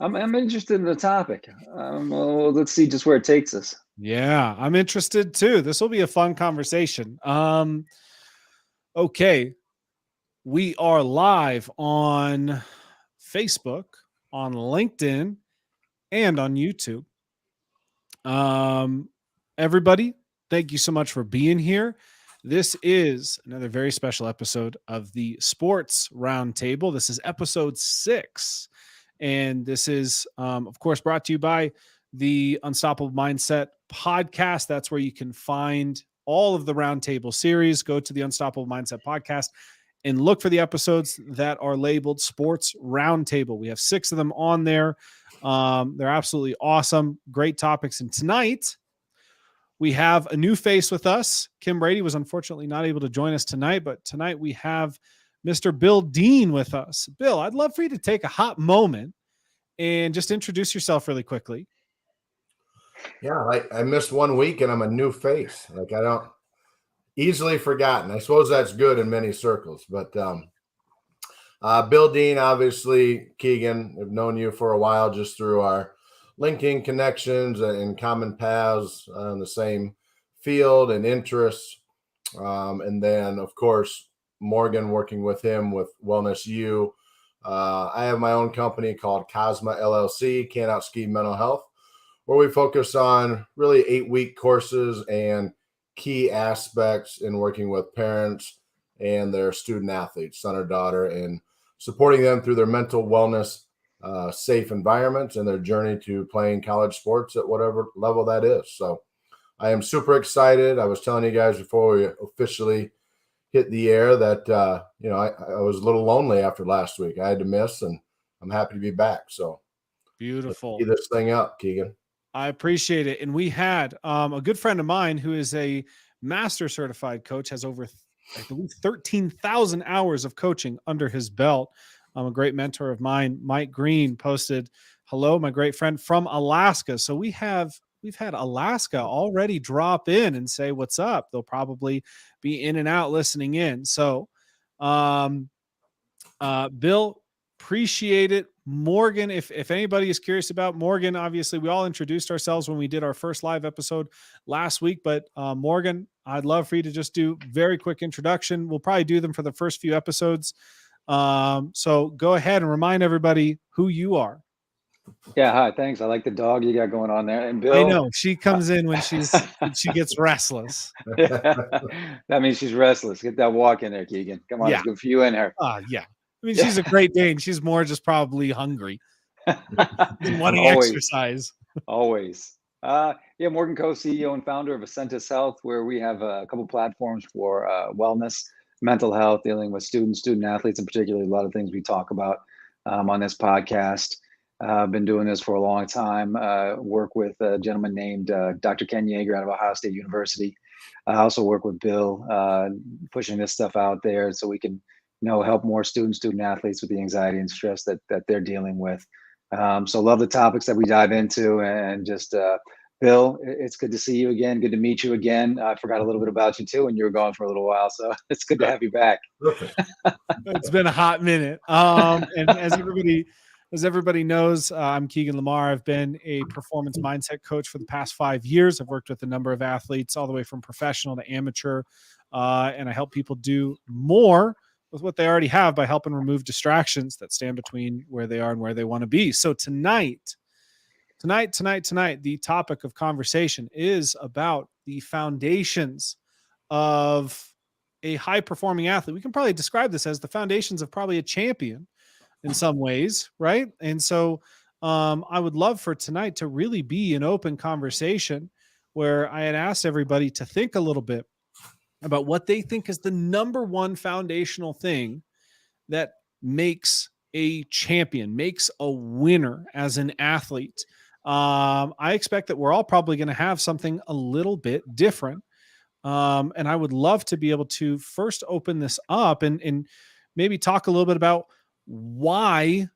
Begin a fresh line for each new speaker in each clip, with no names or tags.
I'm interested in the topic. Well, let's see just where it takes us.
Yeah, I'm interested too. This will be a fun conversation. Okay, we are live on Facebook, on LinkedIn, and on YouTube. Um, Everybody, thank you so much for being here. This is another very special episode of the Sports Roundtable. This is episode 6. And this is, of course, brought to you by the Unstoppable Mindset podcast. That's where you can find all of the Roundtable series. Go to the Unstoppable Mindset podcast and look for the episodes that are labeled Sports Roundtable. We have 6 of them on there. They're absolutely awesome. Great topics. And tonight, we have a new face with us. Kim Brady was unfortunately not able to join us tonight, but tonight we have Mr. Bill Dean with us. Bill, I'd love for you to take a hot moment and just introduce yourself really quickly.
Yeah, I missed 1 week and I'm a new face. Like I don't easily forgotten. I suppose that's good in many circles. But Bill Dean, obviously, Keegan, I've known you for a while just through our LinkedIn connections and common paths on the same field and interests. And then, of course, Morgan, working with him with Wellness U. I have my own company called Cosma LLC, Can't Out Ski Mental Health, where we focus on really 8-week courses and key aspects in working with parents and their student athletes, son or daughter, and supporting them through their mental wellness, safe environments and their journey to playing college sports at whatever level that is. So I am super excited. I was telling you guys before we officially hit the air that, I was a little lonely after last week. I had to miss, and I'm happy to be back. So
beautiful.
Let's tee this thing up, Keegan.
I appreciate it. And we had a good friend of mine who is a master certified coach, has over, I believe, 13,000 hours of coaching under his belt. A great mentor of mine, Mike Green, posted, "Hello, my great friend from Alaska." So we've had Alaska already drop in and say, "What's up?" They'll probably be in and out listening in. So, Bill, appreciate it. Morgan, if anybody is curious about Morgan, obviously we all introduced ourselves when we did our first live episode last week, but Morgan, I'd love for you to just do very quick introduction. We'll probably do them for the first few episodes. So go ahead and remind everybody who you are.
Yeah, hi, thanks. I like the dog you got going on there. And Bill,
I know she comes in when she gets restless.
That means she's restless. Get that walk in there, Keegan. Come on,
Yeah.
it's good for you and her.
Yeah. I mean, she's a Great Dane. She's more just probably hungry than wanting exercise.
Always. Morgan Coe, CEO and founder of Ascentus Health, where we have a couple platforms for wellness, mental health, dealing with student athletes in particular. A lot of things we talk about on this podcast. I've been doing this for a long time. Work with a gentleman named Dr. Ken Yeager out of Ohio State University. I also work with Bill, pushing this stuff out there so we can, help more student athletes with the anxiety and stress that they're dealing with. So love the topics that we dive into, and just Bill, it's good to see you again. Good to meet you again. I forgot a little bit about you too, and you were gone for a little while, so it's good to have you back.
It's been a hot minute. And as everybody knows, I'm Keegan Lamar. I've been a performance mindset coach for the past 5 years. I've worked with a number of athletes all the way from professional to amateur, and I help people do more with what they already have by helping remove distractions that stand between where they are and where they want to be. So tonight, the topic of conversation is about the foundations of a high-performing athlete. We can probably describe this as the foundations of probably a champion in some ways, right? And so I would love for tonight to really be an open conversation where I had asked everybody to think a little bit about what they think is the number one foundational thing that makes a champion, makes a winner as an athlete. I expect that we're all probably going to have something a little bit different. And I would love to be able to first open this up and maybe talk a little bit about why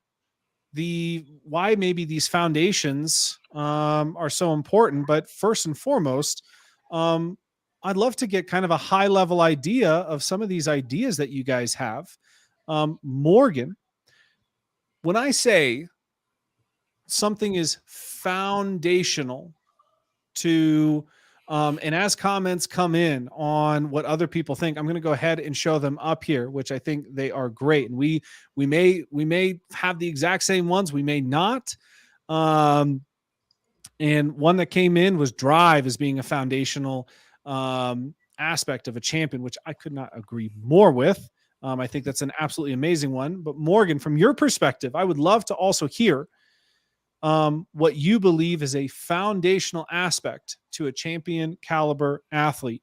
maybe these foundations are so important. But first and foremost, I'd love to get kind of a high level idea of some of these ideas that you guys have. Morgan, when I say something is foundational to, and as comments come in on what other people think, I'm going to go ahead and show them up here, which I think they are great. And we may have the exact same ones. We may not. And one that came in was drive as being a foundational aspect of a champion, which I could not agree more with. I think that's an absolutely amazing one. But Morgan, from your perspective, I would love to also hear what you believe is a foundational aspect to a champion caliber athlete.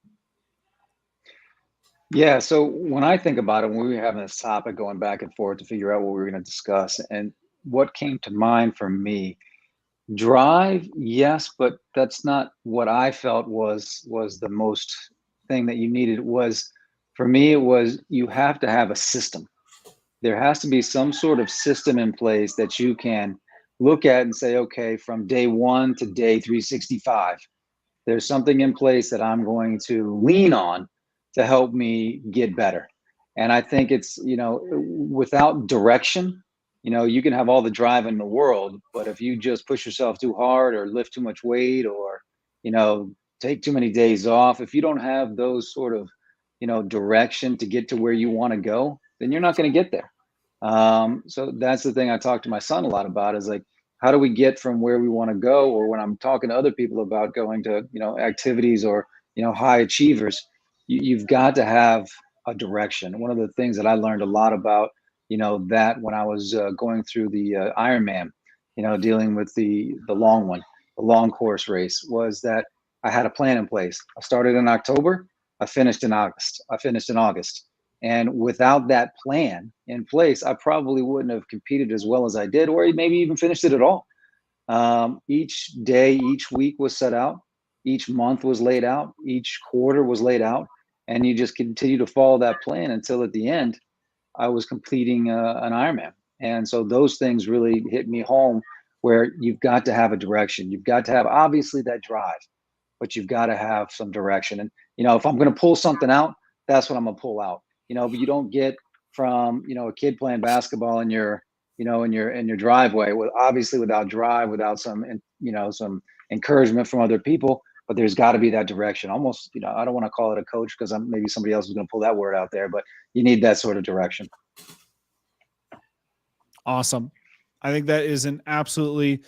Yeah, so when I think about it, when we were having this topic going back and forth to figure out what we were going to discuss, and what came to mind for me, drive, yes, but that's not what I felt was the most thing that you needed. Was, for me, it was, you have to have a system. There has to be some sort of system in place that you can look at and say, okay, from day 1 to day 365, there's something in place that I'm going to lean on to help me get better. And I think it's, without direction, you can have all the drive in the world, but if you just push yourself too hard or lift too much weight or, take too many days off, if you don't have those sort of, direction to get to where you want to go, then you're not going to get there. So that's the thing I talk to my son a lot about, is like, how do we get from where we want to go? Or when I'm talking to other people about going to, activities or, high achievers, you've got to have a direction. One of the things that I learned a lot about, that when I was going through the Ironman, dealing with the long one, the long course race, was that I had a plan in place. I started in October, I finished in August. And without that plan in place, I probably wouldn't have competed as well as I did, or maybe even finished it at all. Each day, each week was set out, each month was laid out, each quarter was laid out, and you just continue to follow that plan until at the end, I was completing an Ironman. And so those things really hit me home, where you've got to have a direction. You've got to have, obviously, that drive, but you've got to have some direction. And, if I'm going to pull something out, that's what I'm going to pull out. But you don't get from, a kid playing basketball in your, in your driveway, with, obviously, without drive, without some, some encouragement from other people. But there's got to be that direction. Almost, I don't want to call it a coach, because maybe somebody else is going to pull that word out there, but you need that sort of direction.
Awesome. I think that is an absolutely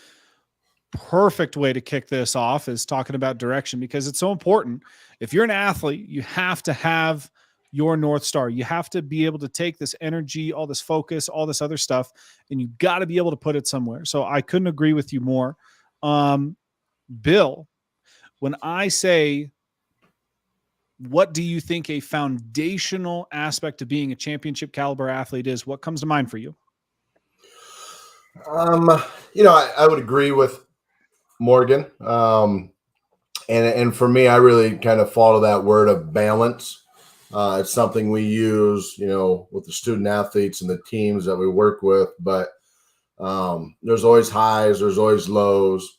perfect way to kick this off, is talking about direction, because it's so important. If you're an athlete, you have to have your North Star. You have to be able to take this energy, all this focus, all this other stuff, and you got to be able to put it somewhere. So I couldn't agree with you more. Bill, when I say, what do you think a foundational aspect of being a championship caliber athlete is, what comes to mind for you?
I would agree with Morgan. And for me, I really kind of follow that word of balance. It's something we use, with the student athletes and the teams that we work with, but there's always highs, there's always lows.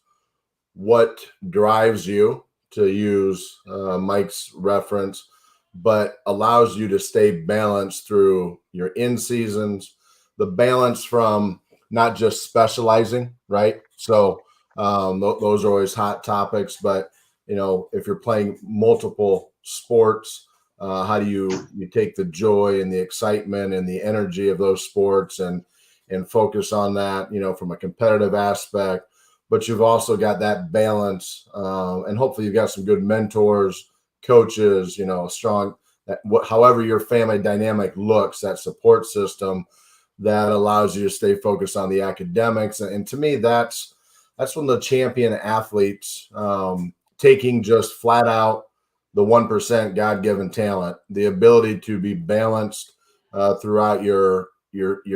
What drives you, to use Mike's reference, but allows you to stay balanced through your in seasons, the balance from not just specializing, right? So those are always hot topics, but if you're playing multiple sports, how do you take the joy and the excitement and the energy of those sports and focus on that, from a competitive aspect, but you've also got that balance, and hopefully you've got some good mentors, coaches, strong, however your family dynamic looks, that support system that allows you to stay focused on the academics. And to me, that's when the champion athletes, taking just flat out the 1% God-given talent, the ability to be balanced throughout your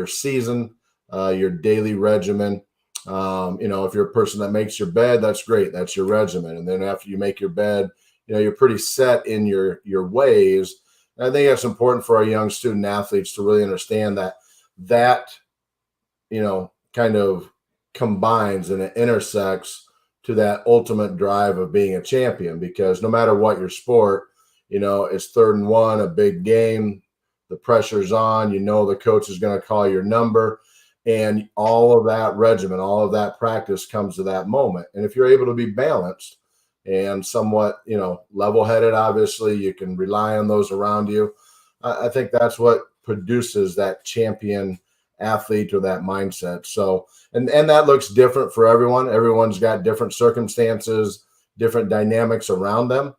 season, your daily regimen. If you're a person that makes your bed, that's great. That's your regimen. And then after you make your bed, you're pretty set in your ways. And I think that's important for our young student athletes to really understand that kind of combines and it intersects to that ultimate drive of being a champion, because no matter what your sport, it's 3rd and 1, a big game, the pressure's on, the coach is going to call your number. And all of that regimen, all of that practice comes to that moment. And if you're able to be balanced and somewhat, level-headed, obviously, you can rely on those around you. I think that's what produces that champion athlete or that mindset. So, and that looks different for everyone. Everyone's got different circumstances, different dynamics around them.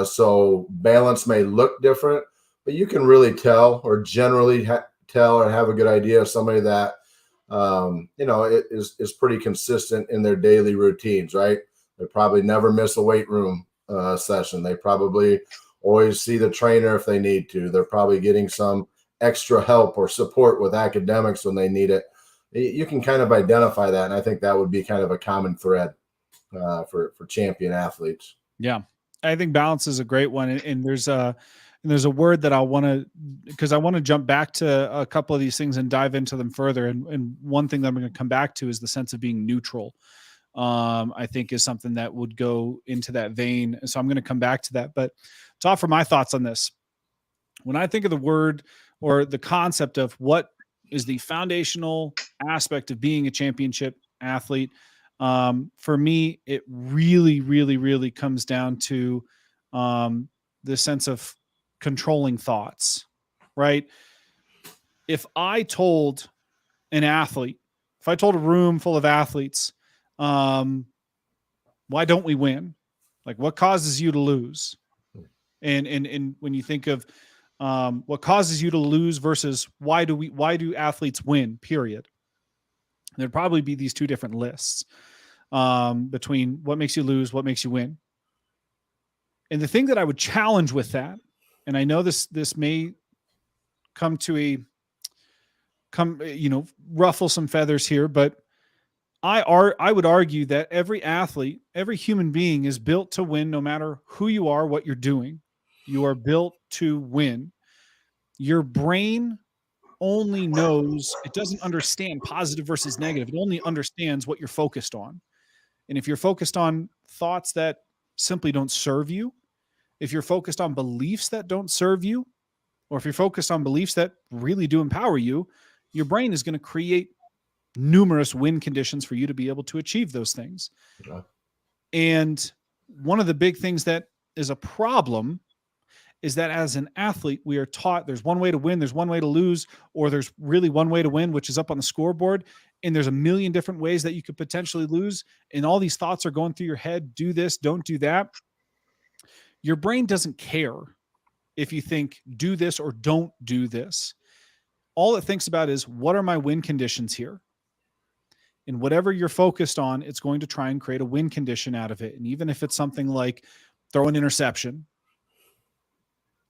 So balance may look different, but you can really tell or generally tell or have a good idea of somebody that, is pretty consistent in their daily routines, right? They probably never miss a weight room session. They probably always see the trainer if they need to. They're probably getting some extra help or support with academics when they need it. You can kind of identify that. And I think that would be kind of a common thread for champion athletes.
Yeah. I think balance is a great one. And there's a word that I want to jump back to a couple of these things and dive into them further. And one thing that I'm going to come back to is the sense of being neutral. I think is something that would go into that vein. So I'm going to come back to that, but to offer my thoughts on this, when I think of the word or the concept of what is the foundational aspect of being a championship athlete, for me, it really, really, really comes down to the sense of controlling thoughts, right? If I told a room full of athletes, why don't we win? Like, what causes you to lose? And when you think of what causes you to lose versus why do athletes win, period, there'd probably be these two different lists between what makes you lose, what makes you win. And the thing that I would challenge with that, and I know this may ruffle some feathers here, but I would argue that every athlete, every human being is built to win no matter who you are, what you're doing. You are built to win. Your brain only knows, it doesn't understand positive versus negative. It only understands what you're focused on. And if you're focused on thoughts that simply don't serve you, if you're focused on beliefs that don't serve you, or if you're focused on beliefs that really do empower you, your brain is going to create numerous win conditions for you to be able to achieve those things. Okay. And one of the big things that is a problem is that as an athlete, we are taught there's one way to win, there's one way to lose, or there's really one way to win, which is up on the scoreboard. And there's a million different ways that you could potentially lose. And all these thoughts are going through your head. Do this, don't do that. Your brain doesn't care if you think do this or don't do this. All it thinks about is, what are my win conditions here? And whatever you're focused on, it's going to try and create a win condition out of it. And even if it's something like throw an interception,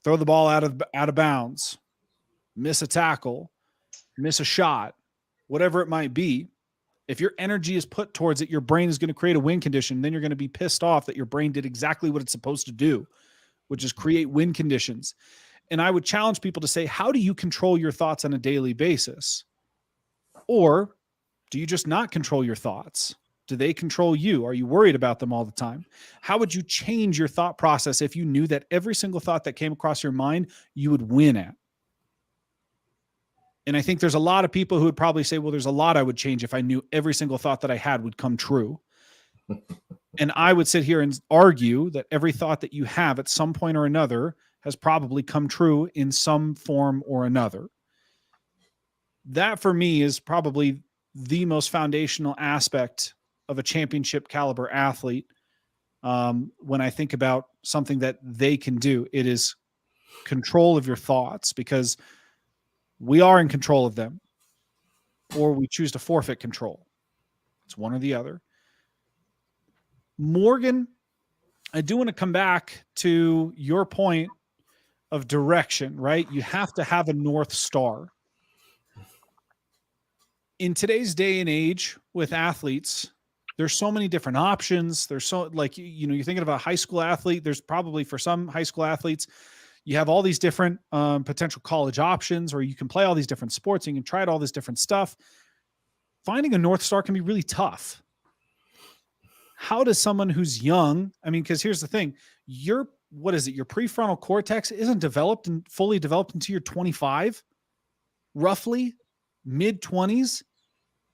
throw the ball out of bounds, miss a tackle, miss a shot, whatever it might be, if your energy is put towards it, your brain is going to create a win condition. Then you're going to be pissed off that your brain did exactly what it's supposed to do, which is create win conditions. And I would challenge people to say, how do you control your thoughts on a daily basis? Or do you just not control your thoughts? Do they control you? Are you worried about them all the time? How would you change your thought process if you knew that every single thought that came across your mind, you would win at? And I think there's a lot of people who would probably say, well, there's a lot I would change if I knew every single thought that I had would come true. And I would sit here and argue that every thought that you have at some point or another has probably come true in some form or another. That for me is probably the most foundational aspect of a championship caliber athlete. When I think about something that they can do, it is control of your thoughts, because we are in control of them, or we choose to forfeit control. It's one or the other. Morgan, I do want to come back to your point of direction, right? You have to have a North Star. In today's day and age with athletes, there's so many different options. There's so, like, you're thinking of a high school athlete. There's probably, for some high school athletes, you have all these different potential college options, or you can play all these different sports. And you can try out all this different stuff. Finding a North Star can be really tough. How does someone who's young, because here's the thing, your prefrontal cortex isn't developed and fully developed until you're 25, roughly mid 20s.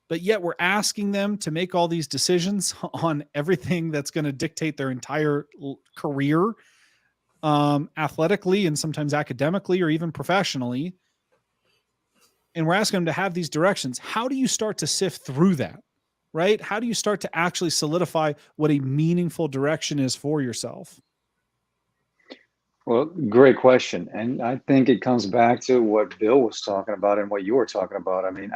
but yet we're asking them to make all these decisions on everything that's going to dictate their entire career, athletically and sometimes academically or even professionally. And we're asking them to have these directions. How do you start to sift through that, right? How do you start to actually solidify what a meaningful direction is for yourself?
Well, great question. And I think it comes back to what Bill was talking about and what you were talking about. I mean,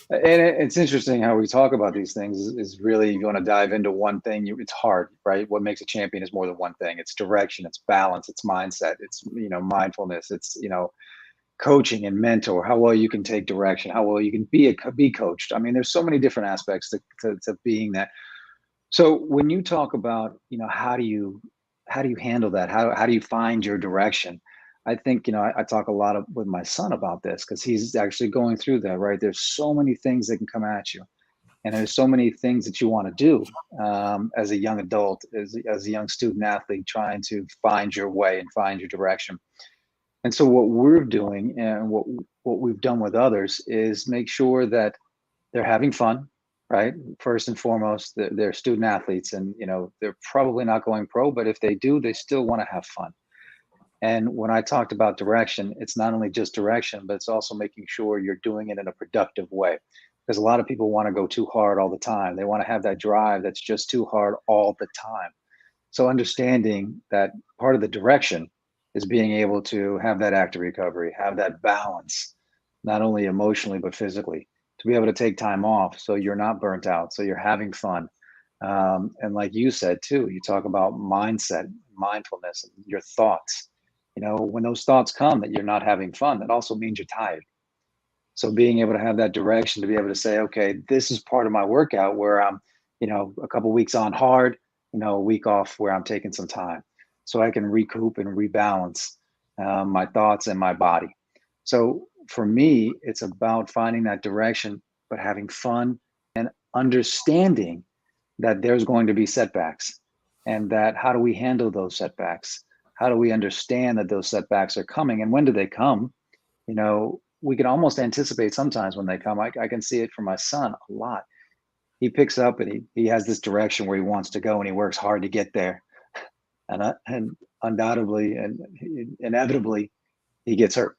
it's interesting how we talk about these things is really, you want to dive into one thing, it's hard, right? What makes a champion is more than one thing. It's direction, it's balance, it's mindset, it's, mindfulness, it's, coaching and mentor, how well you can take direction, how well you can be coached. I mean, there's so many different aspects to being that. So when you talk about, how do you handle that? How do you find your direction? I think, I talk a lot with my son about this because he's actually going through that, right? There's so many things that can come at you. And there's so many things that you want to do as a young adult, as a young student athlete, trying to find your way and find your direction. And so what we're doing and what we've done with others is make sure that they're having fun, right? First and foremost, they're student athletes, and they're probably not going pro, but if they do, they still want to have fun. And when I talked about direction, it's not only just direction, but it's also making sure you're doing it in a productive way. Because a lot of people want to go too hard all the time. They want to have that drive that's just too hard all the time. So understanding that part of the direction is being able to have that active recovery, have that balance, not only emotionally, but physically, to be able to take time off so you're not burnt out, so you're having fun. And like you said too, you talk about mindset, mindfulness, and your thoughts. When those thoughts come that you're not having fun, that also means you're tired. So being able to have that direction to be able to say, okay, this is part of my workout where I'm, a couple weeks on hard, a week off where I'm taking some time so I can recoup and rebalance my thoughts and my body. So for me, it's about finding that direction, but having fun and understanding that there's going to be setbacks, and that how do we handle those setbacks? How do we understand that those setbacks are coming, and when do they come? We can almost anticipate sometimes when they come. I can see it from my son a lot. He picks up and he has this direction where he wants to go, and he works hard to get there. And undoubtedly and inevitably, he gets hurt.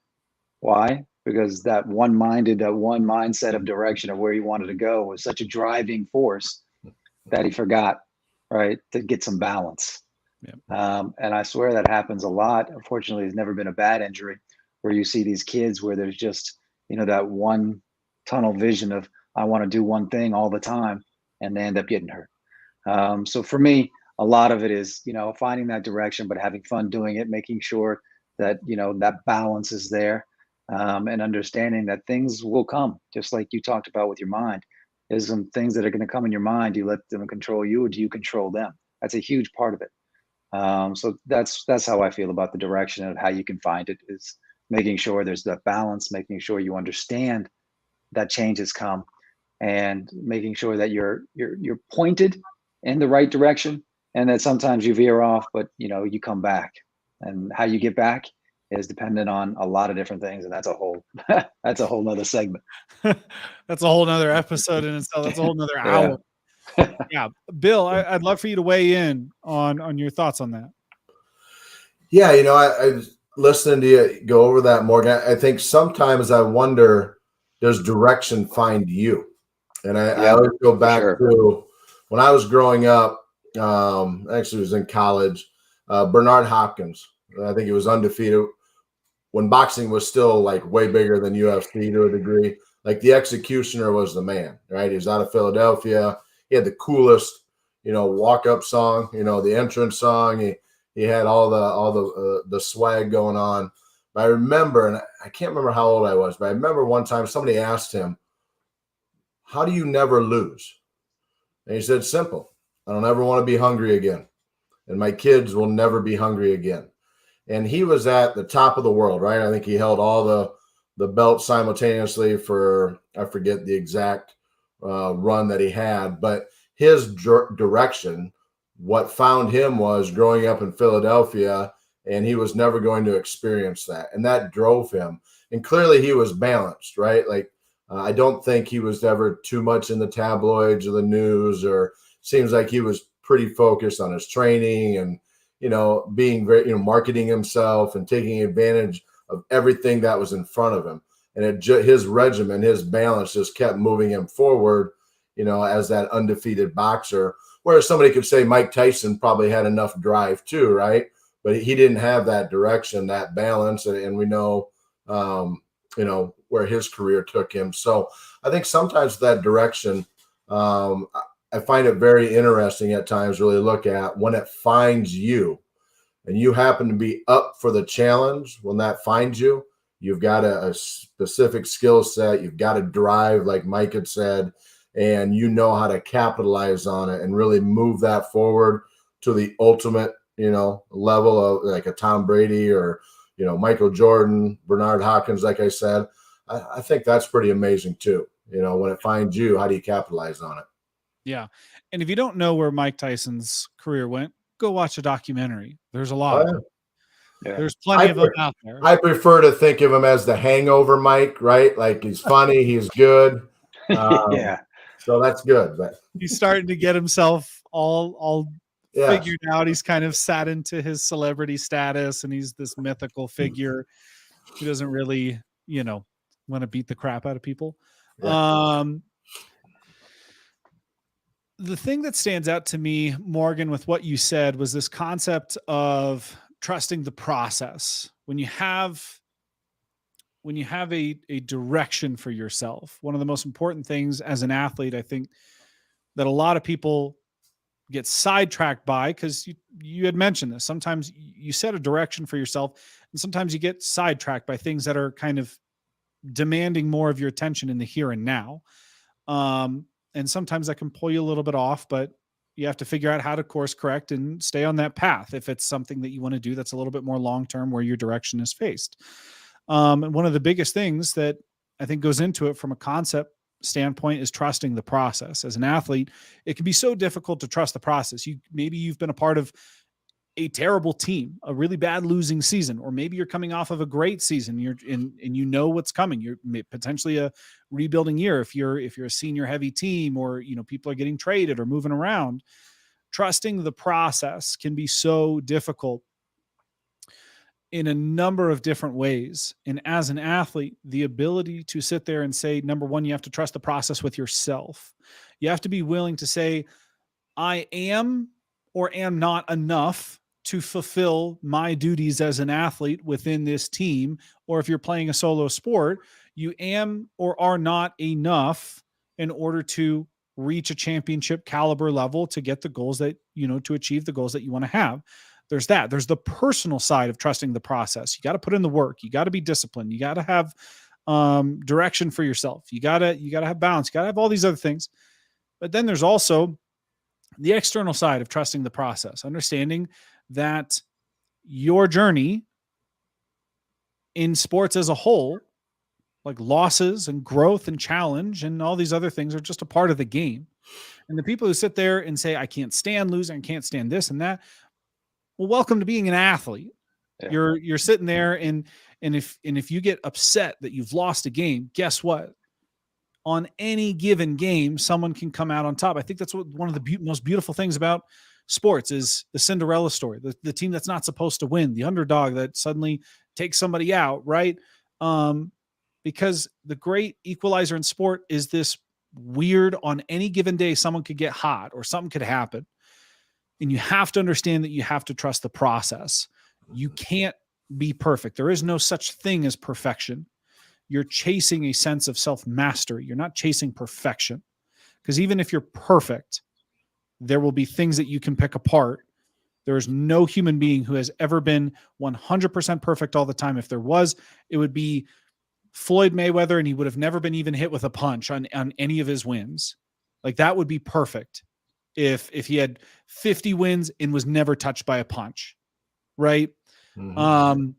Why? Because that one mindset of direction of where he wanted to go was such a driving force that he forgot, right, to get some balance. Yeah. And I swear that happens a lot. Unfortunately, it's never been a bad injury where you see these kids where there's just, that one tunnel vision of, I want to do one thing all the time, and they end up getting hurt. So for me, a lot of it is, finding that direction, but having fun doing it, making sure that, that balance is there, and understanding that things will come, just like you talked about with your mind. There's some things that are going to come in your mind. Do you let them control you, or do you control them? That's a huge part of it. So that's how I feel about the direction of how you can find it, is making sure there's that balance, making sure you understand that changes come, and making sure that you're pointed in the right direction, and that sometimes you veer off, but you come back, and how you get back is dependent on a lot of different things, and that's a whole nother segment.
That's a whole nother episode in itself. That's a whole nother hour. Yeah. Bill, I'd love for you to weigh in on your thoughts on that.
Yeah, I was listening to you go over that, Morgan. I think sometimes I wonder, does direction find you? And I always go back to when I was growing up, actually was in college, Bernard Hopkins. I think he was undefeated when boxing was still like way bigger than UFC to a degree. Like the executioner was the man, right? He was out of Philadelphia. He had the coolest, walk-up song, the entrance song. He had all the swag going on. But I remember, and I can't remember how old I was, but I remember one time somebody asked him, "How do you never lose?" And he said, "Simple. I don't ever want to be hungry again. And my kids will never be hungry again." And he was at the top of the world, right? I think he held all the belts simultaneously for, I forget the exact run that he had, but his direction, what found him was growing up in Philadelphia, and he was never going to experience that. And that drove him. And clearly he was balanced, right? Like I don't think he was ever too much in the tabloids or the news, or seems like he was pretty focused on his training and, being very, marketing himself and taking advantage of everything that was in front of him. And his regimen, his balance just kept moving him forward, as that undefeated boxer. Whereas somebody could say Mike Tyson probably had enough drive too, right? But he didn't have that direction, that balance. And we know, where his career took him. So I think sometimes that direction, I find it very interesting at times, really look at when it finds you and you happen to be up for the challenge. When that finds you, you've got a specific skill set, you've got a drive, like Mike had said, and you know how to capitalize on it and really move that forward to the ultimate, level of like a Tom Brady or, Michael Jordan, Bernard Hopkins, like I said. I think that's pretty amazing too. When it finds you, how do you capitalize on it?
Yeah. And if you don't know where Mike Tyson's career went, go watch a documentary. There's a lot of them.
Yeah.
There's plenty of them out there.
I prefer to think of him as the Hangover Mike, right? Like he's funny, he's good.
Yeah.
So that's good. But
he's starting to get himself all figured out. He's kind of sat into his celebrity status, and he's this mythical figure who doesn't really, want to beat the crap out of people. Yeah. The thing that stands out to me, Morgan, with what you said was this concept of trusting the process. When you have a direction for yourself, one of the most important things as an athlete, I think, that a lot of people get sidetracked by, because you had mentioned this. Sometimes you set a direction for yourself, and sometimes you get sidetracked by things that are kind of demanding more of your attention in the here and now. And sometimes that can pull you a little bit off, but you have to figure out how to course correct and stay on that path if it's something that you want to do that's a little bit more long-term, where your direction is faced. And one of the biggest things that I think goes into it from a concept standpoint is trusting the process. As an athlete, it can be so difficult to trust the process. Maybe you've been a part of a terrible team, a really bad losing season, or maybe you're coming off of a great season. You're in, and you know what's coming. You're potentially a rebuilding year if you're a senior heavy team, or people are getting traded or moving around. Trusting the process can be so difficult in a number of different ways. And as an athlete, the ability to sit there and say, number one, you have to trust the process with yourself. You have to be willing to say, I am or am not enough to fulfill my duties as an athlete within this team. Or if you're playing a solo sport, you am or are not enough in order to reach a championship caliber level to get the goals that, to achieve the goals that you want to have. There's that. There's the personal side of trusting the process. You got to put in the work. You got to be disciplined. You got to have direction for yourself. You got to have balance. You got to have all these other things. But then there's also the external side of trusting the process, understanding that your journey in sports as a whole, like losses and growth and challenge and all these other things, are just a part of the game. And the people who sit there and say, I can't stand losing, I can't stand this and that. Well, welcome to being an athlete. Yeah. You're sitting there and if you get upset that you've lost a game, guess what? On any given game, someone can come out on top. I think that's what one of the most beautiful things about sports is the Cinderella story, the team that's not supposed to win, the underdog that suddenly takes somebody out, right? Because the great equalizer in sport is this weird, on any given day, someone could get hot or something could happen. And you have to understand that you have to trust the process. You can't be perfect. There is no such thing as perfection. You're chasing a sense of self-mastery. You're not chasing perfection. Because even if you're perfect, there will be things that you can pick apart. There is no human being who has ever been 100% perfect all the time. If there was, it would be Floyd Mayweather, and he would have never been even hit with a punch on any of his wins. Like, that would be perfect if he had 50 wins and was never touched by a punch, right? Mm-hmm.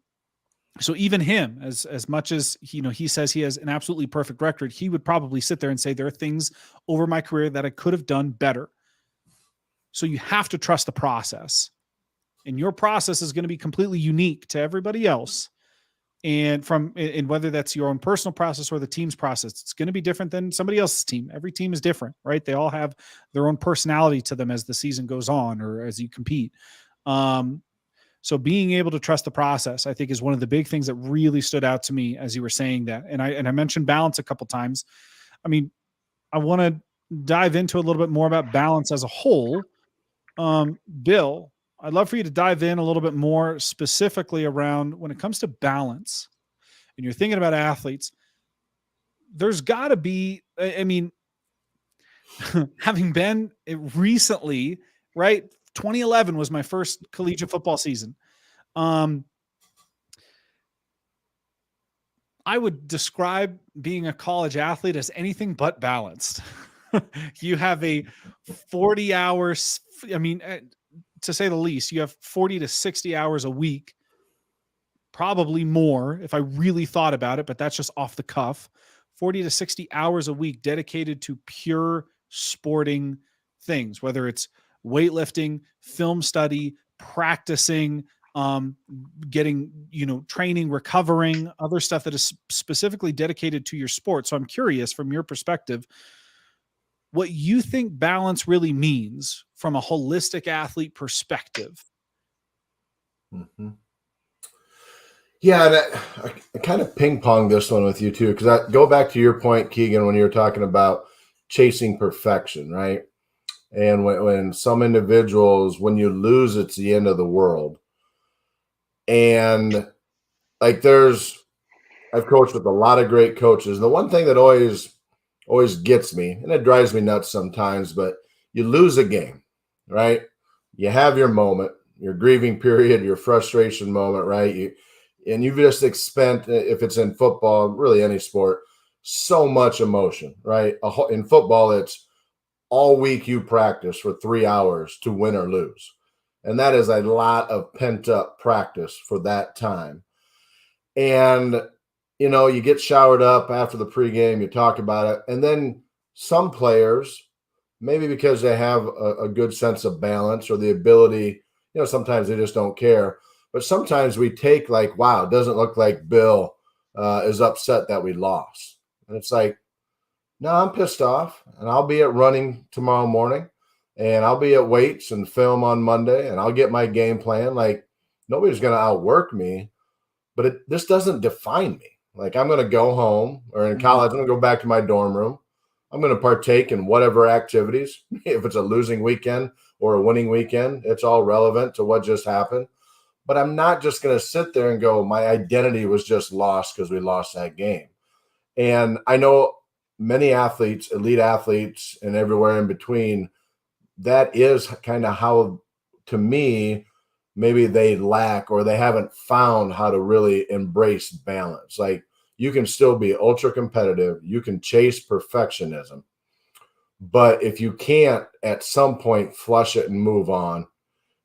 So even him, as much as he says he has an absolutely perfect record, he would probably sit there and say, there are things over my career that I could have done better. So you have to trust the process, and your process is going to be completely unique to everybody else. And and whether that's your own personal process or the team's process, it's going to be different than somebody else's team. Every team is different, right? They all have their own personality to them as the season goes on or as you compete. So being able to trust the process, I think, is one of the big things that really stood out to me as you were saying that. And I mentioned balance a couple times. I mean, I want to dive into a little bit more about balance as a whole. Bill, I'd love for you to dive in a little bit more specifically around when it comes to balance and you're thinking about athletes, there's got to be, I mean, having been recently, right? 2011 was my first collegiate football season. I would describe being a college athlete as anything but balanced. You have a 40 hours, I mean, to say the least, you have 40 to 60 hours a week, probably more if I really thought about it, but that's just off the cuff. 40 to 60 hours a week dedicated to pure sporting things, whether it's weightlifting, film study, practicing, getting, training, recovering, other stuff that is specifically dedicated to your sport. So I'm curious from your perspective, what you think balance really means from a holistic athlete perspective.
Mm-hmm. Yeah, I kind of ping pong this one with you too, because I go back to your point, Keegan, when you were talking about chasing perfection, right? And when some individuals, when you lose, it's the end of the world. And like I've coached with a lot of great coaches. And the one thing that always gets me, and it drives me nuts sometimes, but you lose a game, right? You have your moment, your grieving period, your frustration moment, right? And you've just spent, if it's in football, really any sport, so much emotion, right? In football, it's all week you practice for 3 hours to win or lose. And that is a lot of pent up practice for that time. And, you get showered up after the pregame, you talk about it. And then some players, maybe because they have a good sense of balance or the ability, sometimes they just don't care. But sometimes we take like, wow, it doesn't look like Bill is upset that we lost. And it's like, no, I'm pissed off, and I'll be at running tomorrow morning, and I'll be at weights and film on Monday, and I'll get my game plan. Like, nobody's going to outwork me, but this doesn't define me. Like, I'm going to go home, or in college, I'm going to go back to my dorm room. I'm going to partake in whatever activities. If it's a losing weekend or a winning weekend, it's all relevant to what just happened. But I'm not just going to sit there and go, my identity was just lost because we lost that game. And I know many athletes, elite athletes, and everywhere in between, that is kind of how, to me, maybe they lack or they haven't found how to really embrace balance. Like, you can still be ultra competitive. You can chase perfectionism. But if you can't at some point flush it and move on,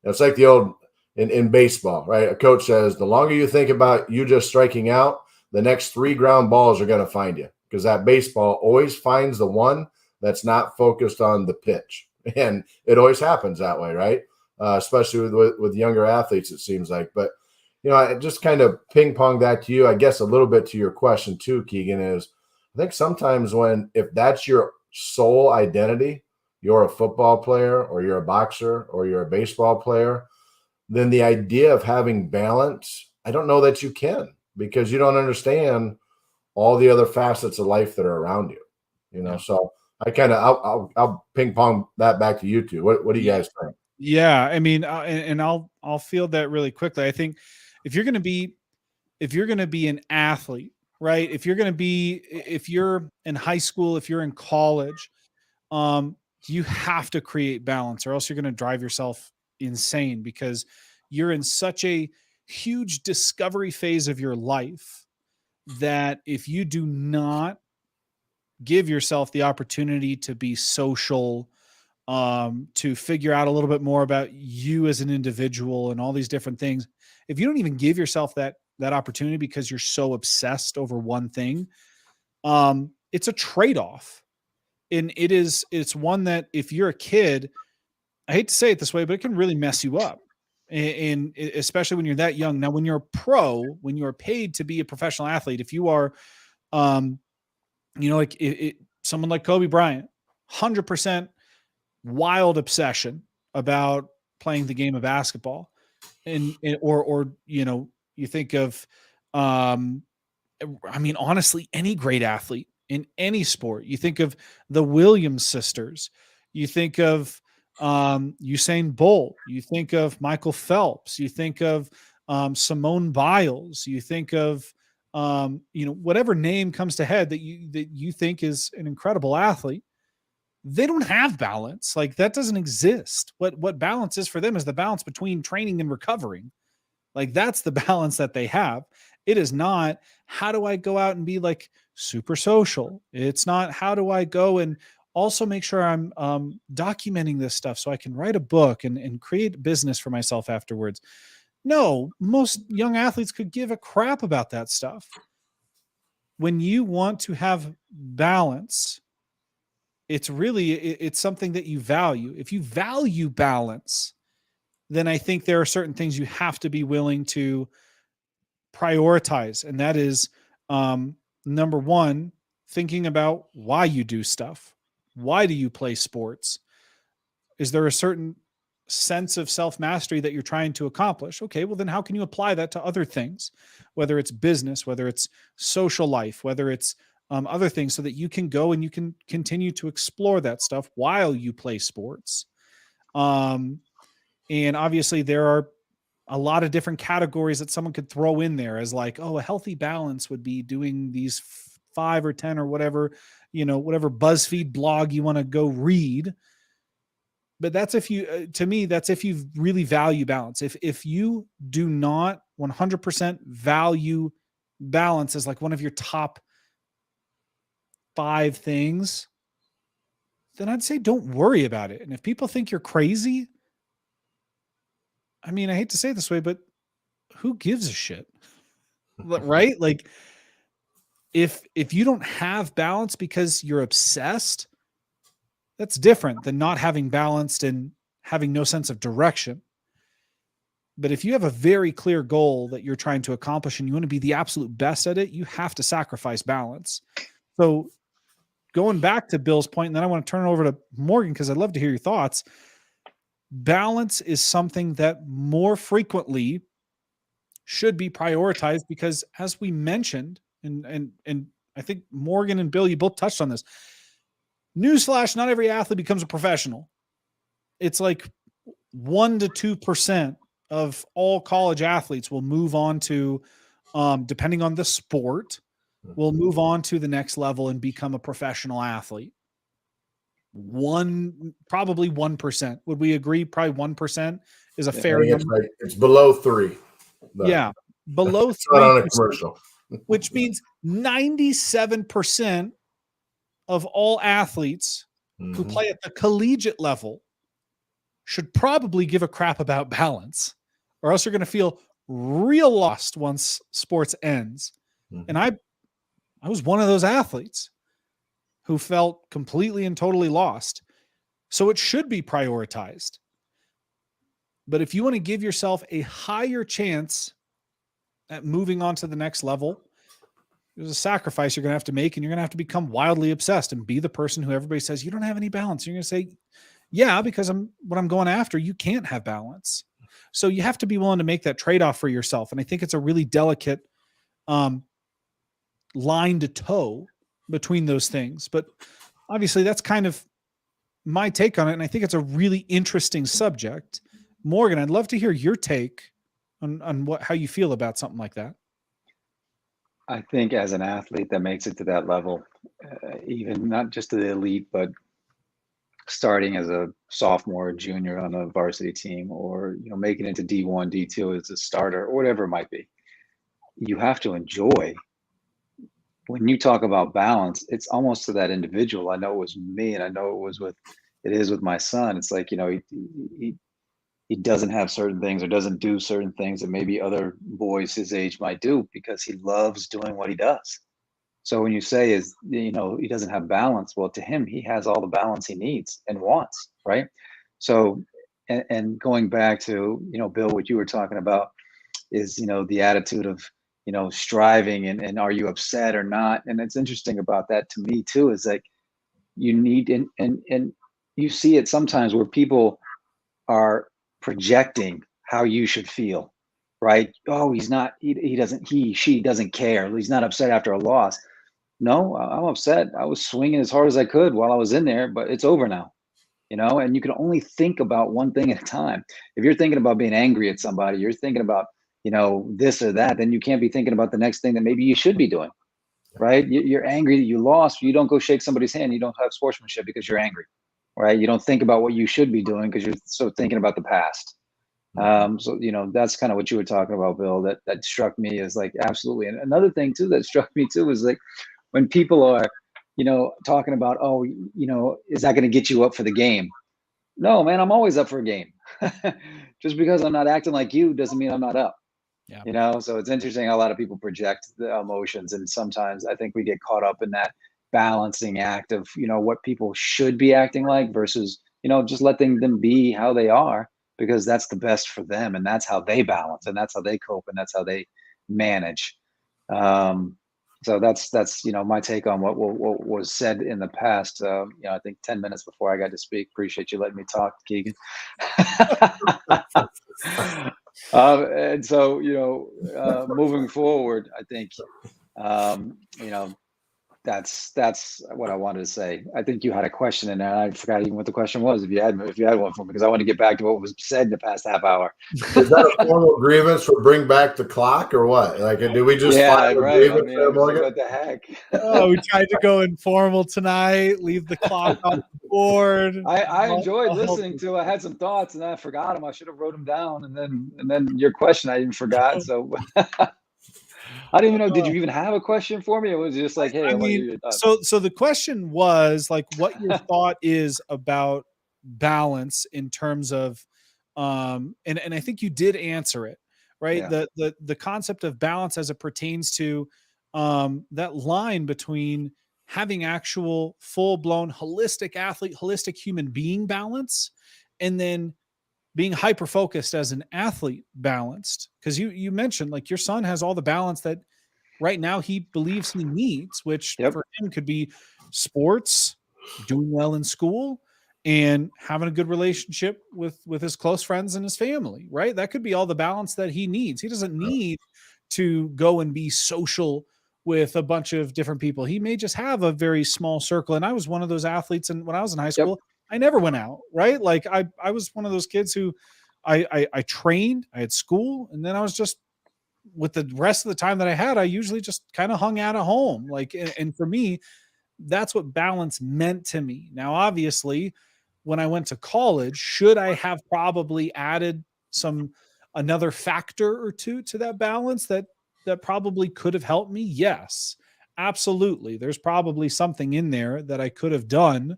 it's like the old in baseball, right? A coach says, the longer you think about you just striking out, the next 3 ground balls are going to find you, because that baseball always finds the one that's not focused on the pitch. And it always happens that way, right? Especially with younger athletes, it seems like. But, I just kind of ping pong that to you. I guess a little bit to your question too, Keegan, is I think sometimes if that's your sole identity, you're a football player or you're a boxer or you're a baseball player, then the idea of having balance, I don't know that you can, because you don't understand all the other facets of life that are around you,
Yeah.
So I kind of, I'll ping pong that back to you two. What do you guys think?
Yeah. I mean, and I'll field that really quickly. I think if you're going to be an athlete, right? If you're in high school, if you're in college, you have to create balance, or else you're going to drive yourself insane, because you're in such a huge discovery phase of your life that if you do not give yourself the opportunity to be social, to figure out a little bit more about you as an individual and all these different things, if you don't even give yourself that opportunity because you're so obsessed over one thing, it's a trade-off. And it's one that, if you're a kid, I hate to say it this way, but it can really mess you up. and especially when you're that young. Now, when you're a pro, when you're paid to be a professional athlete, if you are, like someone like Kobe Bryant, 100% wild obsession about playing the game of basketball, or you think of, honestly, any great athlete in any sport. You think of the Williams sisters. You think of Usain Bolt. You think of Michael Phelps. You think of Simone Biles. You think of whatever name comes to head that you think is an incredible athlete. They don't have balance. Like, that doesn't exist. What balance is for them is the balance between training and recovering. Like, that's the balance that they have. It is not, how do I go out and be like super social? It's not, how do I go and also make sure I'm documenting this stuff so I can write a book and create business for myself afterwards. No, most young athletes could give a crap about that stuff. When you want to have balance, it's something that you value. If you value balance, then I think there are certain things you have to be willing to prioritize. And that is, number one, thinking about why you do stuff. Why do you play sports? Is there a certain sense of self-mastery that you're trying to accomplish? Okay, well then how can you apply that to other things, whether it's business, whether it's social life, whether it's other things, so that you can go and you can continue to explore that stuff while you play sports. And obviously there are a lot of different categories that someone could throw in there as like, oh, a healthy balance would be doing these 5 or 10 or whatever, whatever BuzzFeed blog you want to go read. But that's if you, to me, that's if you really value balance. If you do not 100% value balance as like one of your top 5 things, then I'd say don't worry about it. And if people think you're crazy, I mean, I hate to say it this way, but who gives a shit? Right? Like, if you don't have balance because you're obsessed, that's different than not having balance and having no sense of direction. But if you have a very clear goal that you're trying to accomplish and you want to be the absolute best at it, you have to sacrifice balance. So going back to Bill's point, and then I want to turn it over to Morgan, because I'd love to hear your thoughts. Balance is something that more frequently should be prioritized, because as we mentioned, and I think Morgan and Bill, you both touched on this. Newsflash, not every athlete becomes a professional. It's like 1 to 2% of all college athletes will move on to, depending on the sport, will move on to the next level and become a professional athlete. Probably 1%. Would we agree? Probably 1% is a fair number.
It's below 3.
Yeah, below 3
on a commercial.
Which means 97% of all athletes who play at the collegiate level should probably give a crap about balance, or else you're going to feel real lost once sports ends. And I was one of those athletes who felt completely and totally lost. So it should be prioritized. But if you want to give yourself a higher chance at moving on to the next level, there's a sacrifice you're going to have to make, and you're going to have to become wildly obsessed and be the person who everybody says, you don't have any balance. You're going to say, yeah, because what I'm going after, you can't have balance. So you have to be willing to make that trade-off for yourself. And I think it's a really delicate line to toe between those things. But obviously that's kind of my take on it. And I think it's a really interesting subject. Morgan, I'd love to hear your take on how you feel about something like that.
I think as an athlete that makes it to that level, even not just to the elite, but starting as a sophomore or junior on a varsity team, or making it to D1, D2 as a starter, or whatever it might be, you have to enjoy. When you talk about balance, it's almost to that individual. I know it was me, and I know it is with my son. It's like, he doesn't have certain things or doesn't do certain things that maybe other boys his age might do, because he loves doing what he does. So when you say he doesn't have balance, well, to him, he has all the balance he needs and wants, right? So and going back to, Bill, what you were talking about is, the attitude of, striving and are you upset or not? And it's interesting about that to me too, is like you need, and you see it sometimes where people are projecting how you should feel, right? Oh, he's not, she doesn't care. He's not upset after a loss. No, I'm upset. I was swinging as hard as I could while I was in there, but it's over now, and you can only think about one thing at a time. If you're thinking about being angry at somebody, you're thinking about, this or that, then you can't be thinking about the next thing that maybe you should be doing, right? You're angry that you lost. You don't go shake somebody's hand. You don't have sportsmanship because you're angry, right? You don't think about what you should be doing because you're so thinking about the past. So, that's kind of what you were talking about, Bill, that struck me as like, absolutely. And another thing too, that struck me too, is like when people are, talking about, oh, is that going to get you up for the game? No, man, I'm always up for a game. Just because I'm not acting like you doesn't mean I'm not up.
Yeah.
So it's interesting how a lot of people project the emotions. And sometimes I think we get caught up in that balancing act of, what people should be acting like versus, just letting them be how they are, because that's the best for them. And that's how they balance, and that's how they cope, and that's how they manage. So that's my take on what was said in the past. I think 10 minutes before I got to speak. Appreciate you letting me talk, Keegan. And so moving forward, I think that's what I wanted to say. I think you had a question in there. I forgot even what the question was. If you had one for me, because I want to get back to what was said in the past half hour.
Is that a formal grievance for bring back the clock or what? Like, do we just file a grievance there, Morgan?
What the heck?
Oh, we tried to go informal tonight. Leave the clock on the board.
I enjoyed listening to. I had some thoughts and I forgot them. I should have wrote them down, and then your question I even forgot. So. I don't even know. Did you even have a question for me? It was just like, hey, I want to hear your thoughts.
So the question was like, what your thought is about balance in terms of, and I think you did answer it, right? Yeah. The concept of balance as it pertains to that line between having actual full-blown holistic athlete, holistic human being balance, and then being hyper-focused as an athlete balanced. Because you mentioned like your son has all the balance that right now he believes he needs, which for him could be sports, doing well in school, and having a good relationship with his close friends and his family, right? That could be all the balance that he needs. He doesn't need to go and be social with a bunch of different people. He may just have a very small circle. And I was one of those athletes. And when I was in high school, I never went out, right? Like I was one of those kids who I trained, I had school, and then I was just, with the rest of the time that I had, I usually just kind of hung out at home. Like, and for me, that's what balance meant to me. Now, obviously, when I went to college, should I have probably added another factor or two to that balance that probably could have helped me? Yes, absolutely. There's probably something in there that I could have done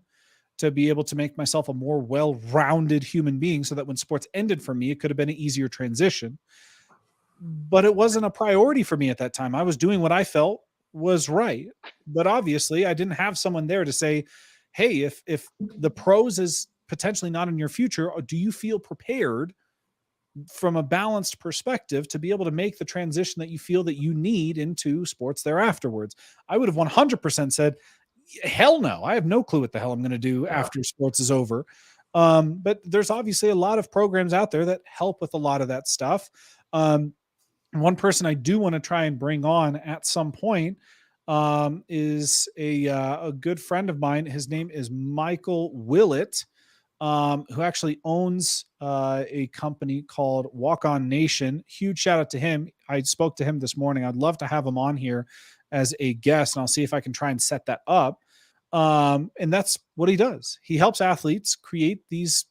to be able to make myself a more well-rounded human being so that when sports ended for me, it could have been an easier transition. But it wasn't a priority for me at that time. I was doing what I felt was right. But obviously I didn't have someone there to say, hey, if the pros is potentially not in your future, do you feel prepared from a balanced perspective to be able to make the transition that you feel that you need into sports there afterwards? I would have 100% said, hell no. I have no clue what the hell I'm going to do after sports is over. But there's obviously a lot of programs out there that help with a lot of that stuff. One person I do want to try and bring on at some point is a good friend of mine. His name is Michael Willett, who actually owns a company called Walk On Nation. Huge shout out to him. I spoke to him this morning. I'd love to have him on here as a guest, and I'll see if I can try and set that up. And that's what he does. He helps athletes create these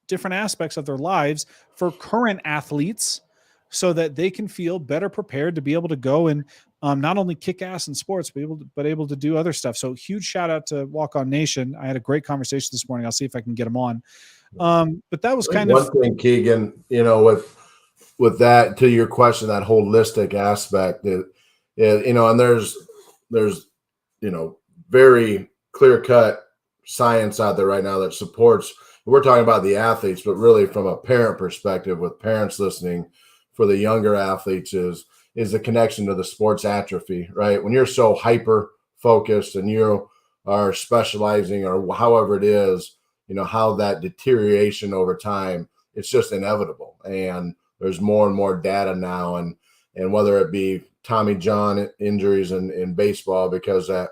different aspects of their lives for current athletes so that they can feel better prepared to be able to go and not only kick ass in sports, but able to do other stuff. So huge shout out to Walk On Nation. I had a great conversation this morning. I'll see if I can get him on. But that was kind of
one thing, Keegan, with that, to your question, that holistic aspect that, and there's very clear cut science out there right now that supports we're talking about the athletes, but really from a parent perspective, with parents listening, for the younger athletes is the connection to the sports atrophy, right? When you're so hyper focused and you are specializing or however it is, how that deterioration over time, it's just inevitable. And there's more and more data now, and whether it be Tommy John injuries in baseball, because at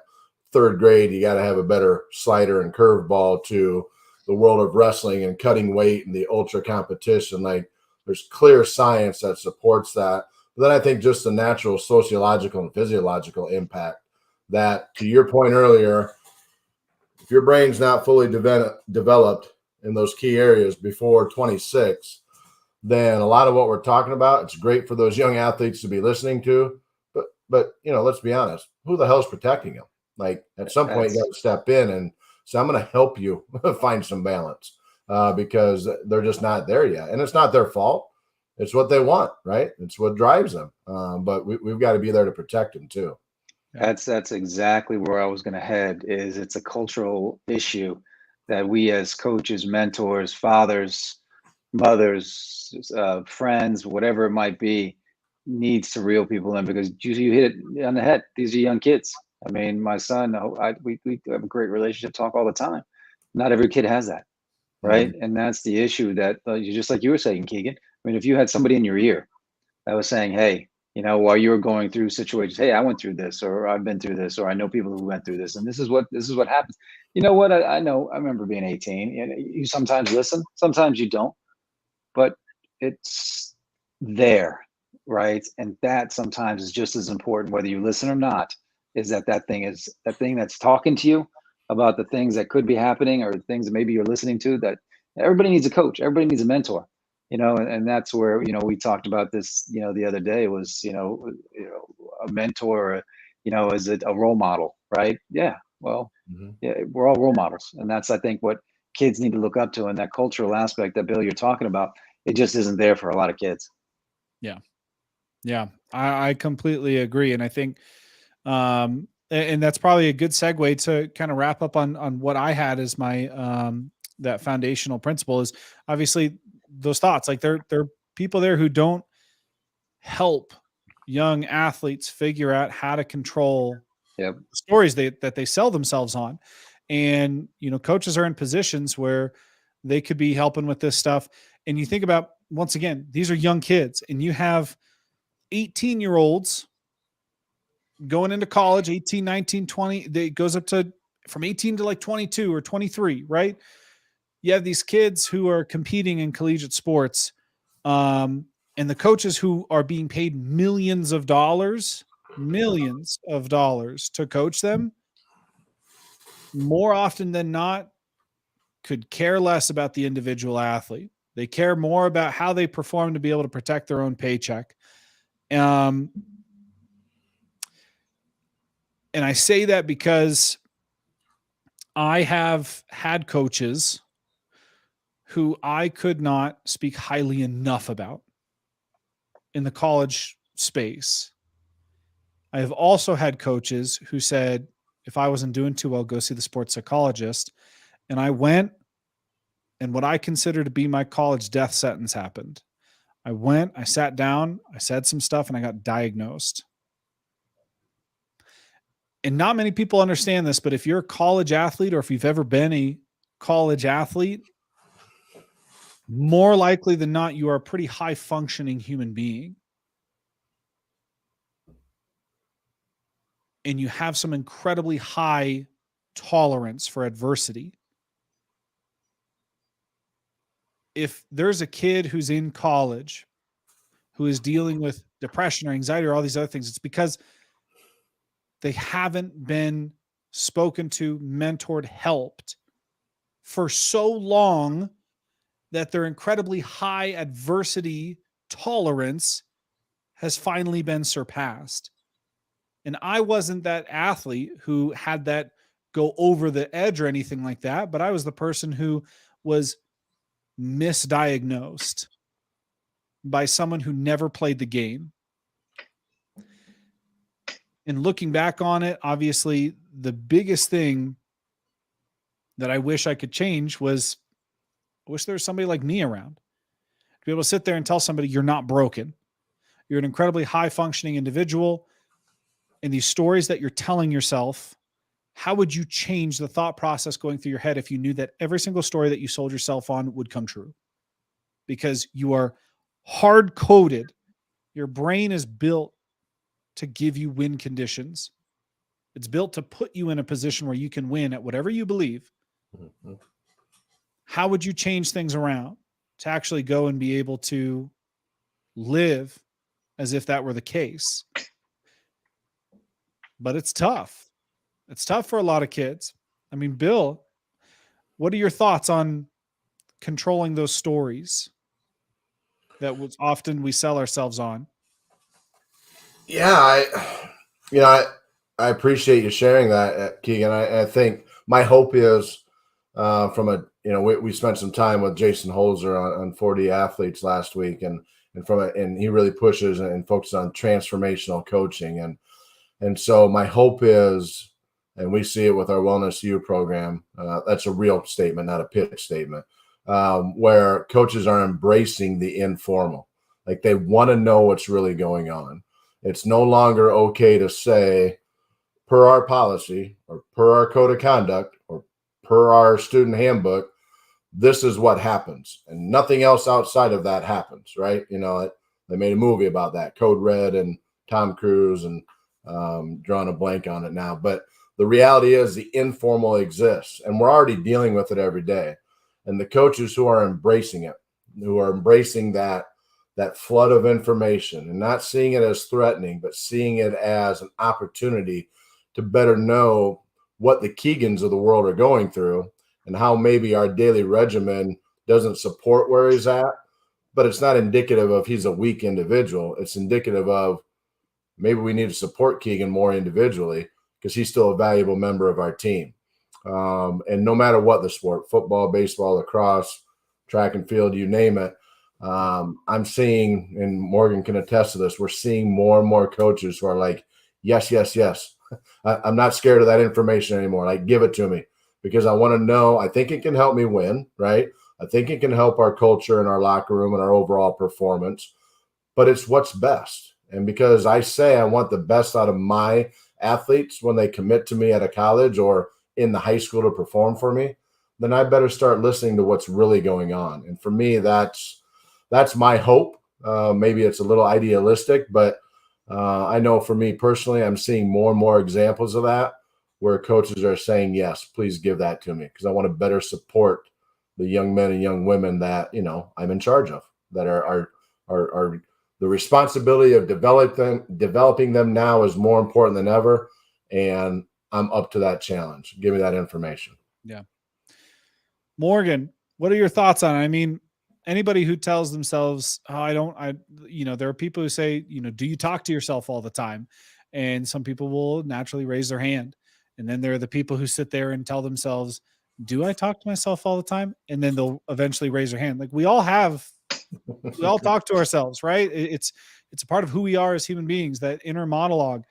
third grade you got to have a better slider and curveball, to the world of wrestling and cutting weight and the ultra competition, like there's clear science that supports that. But then I think just the natural sociological and physiological impact, that, to your point earlier, if your brain's not fully developed in those key areas before 26, then a lot of what we're talking about, it's great for those young athletes to be listening to. But let's be honest, who the hell's protecting them? Like, at some point, you got to step in and say, I'm going to help you find some balance, because they're just not there yet. And it's not their fault. It's what they want, right? It's what drives them. But we've got to be there to protect them too.
That's exactly where I was going to head. Is it's a cultural issue that we as coaches, mentors, fathers, mothers, friends, whatever it might be, needs to reel people in, because you hit it on the head. These are young kids. I mean, my son, we have a great relationship, talk all the time. Not every kid has that, right?
Mm-hmm.
And that's the issue, that just like you were saying, Keegan. I mean, if you had somebody in your ear that was saying, hey, while you were going through situations, hey, I went through this, or I've been through this, or I know people who went through this, and this is what happens. You know what? I remember being 18. You sometimes listen, sometimes you don't, but it's there, right? And that sometimes is just as important, whether you listen or not, is that thing that's talking to you about the things that could be happening, or things that maybe you're listening to. That everybody needs a coach, everybody needs a mentor, and that's where, we talked about this, the other day, was, a mentor, is it a role model, right? Yeah. Well, yeah, we're all role models. And that's, I think, what kids need to look up to. And that cultural aspect that, Bill, you're talking about, it just isn't there for a lot of kids.
Yeah. Yeah. I completely agree. And I think, and that's probably a good segue to kind of wrap up on what I had as my, that foundational principle is obviously those thoughts. Like there are people there who don't help young athletes figure out how to control
Yep.
the stories that they sell themselves on. And, coaches are in positions where they could be helping with this stuff. And you think about, once again, these are young kids, and you have 18-year-olds going into college, 18, 19, 20, it goes up to from 18 to like 22 or 23, right? You have these kids who are competing in collegiate sports, and the coaches who are being paid millions of dollars to coach them, more often than not, could care less about the individual athlete. They care more about how they perform to be able to protect their own paycheck. And I say that because I have had coaches who I could not speak highly enough about in the college space. I have also had coaches who said, if I wasn't doing too well, go see the sports psychologist. And I went, and what I consider to be my college death sentence happened. I went, I sat down, I said some stuff, and I got diagnosed. And not many people understand this, but if you're a college athlete, or if you've ever been a college athlete, more likely than not, you are a pretty high functioning human being. And you have some incredibly high tolerance for adversity. If there's a kid who's in college who is dealing with depression or anxiety or all these other things, it's because they haven't been spoken to, mentored, helped for so long that their incredibly high adversity tolerance has finally been surpassed. And I wasn't that athlete who had that go over the edge or anything like that, but I was the person who was misdiagnosed by someone who never played the game. And looking back on it, obviously, the biggest thing that I wish I could change was I wish there was somebody like me around to be able to sit there and tell somebody you're not broken. You're an incredibly high functioning individual. And these stories that you're telling yourself, how would you change the thought process going through your head if you knew that every single story that you sold yourself on would come true? Because you are hard coded. Your brain is built to give you win conditions. It's built to put you in a position where you can win at whatever you believe.
Mhm.
How would you change things around to actually go and be able to live as if that were the case? But it's tough. It's tough for a lot of kids. I mean, Bill, what are your thoughts on controlling those stories that was often we sell ourselves on?
Yeah, I appreciate you sharing that, Keegan. I think my hope is from a we spent some time with Jason Holzer on 40 athletes last week, and he really pushes and focuses on transformational coaching, and so my hope is, and we see it with our Wellness U program. That's a real statement, not a pitch statement, where coaches are embracing the informal, like they want to know what's really going on. It's no longer okay to say, per our policy or per our code of conduct or per our student handbook, this is what happens, and nothing else outside of that happens, right? They made a movie about that, Code Red, and Tom Cruise, and drawing a blank on it now. But the reality is the informal exists, and we're already dealing with it every day. And the coaches who are embracing it, who are embracing that flood of information and not seeing it as threatening, but seeing it as an opportunity to better know what the Keegans of the world are going through and how maybe our daily regimen doesn't support where he's at, but it's not indicative of he's a weak individual. It's indicative of maybe we need to support Keegan more individually because he's still a valuable member of our team. And no matter what the sport, football, baseball, lacrosse, track and field, you name it, I'm seeing, and Morgan can attest to this, we're seeing more and more coaches who are like, yes, yes, yes. I'm not scared of that information anymore. Like, give it to me because I want to know. I think it can help me win, right? I think it can help our culture and our locker room and our overall performance, but it's what's best. And because I say I want the best out of my athletes when they commit to me at a college or in the high school to perform for me, then I better start listening to what's really going on. And for me, that's my hope. Maybe it's a little idealistic, but I know for me personally, I'm seeing more and more examples of that where coaches are saying, yes, please give that to me because I want to better support the young men and young women that, I'm in charge of, that are the responsibility of developing them now is more important than ever. And I'm up to that challenge. Give me that information.
Yeah. Morgan, what are your thoughts on it? I mean, anybody who tells themselves, there are people who say, do you talk to yourself all the time? And some people will naturally raise their hand. And then there are the people who sit there and tell themselves, do I talk to myself all the time? And then they'll eventually raise their hand. Like we all talk to ourselves, right? It's a part of who we are as human beings, that inner monologue.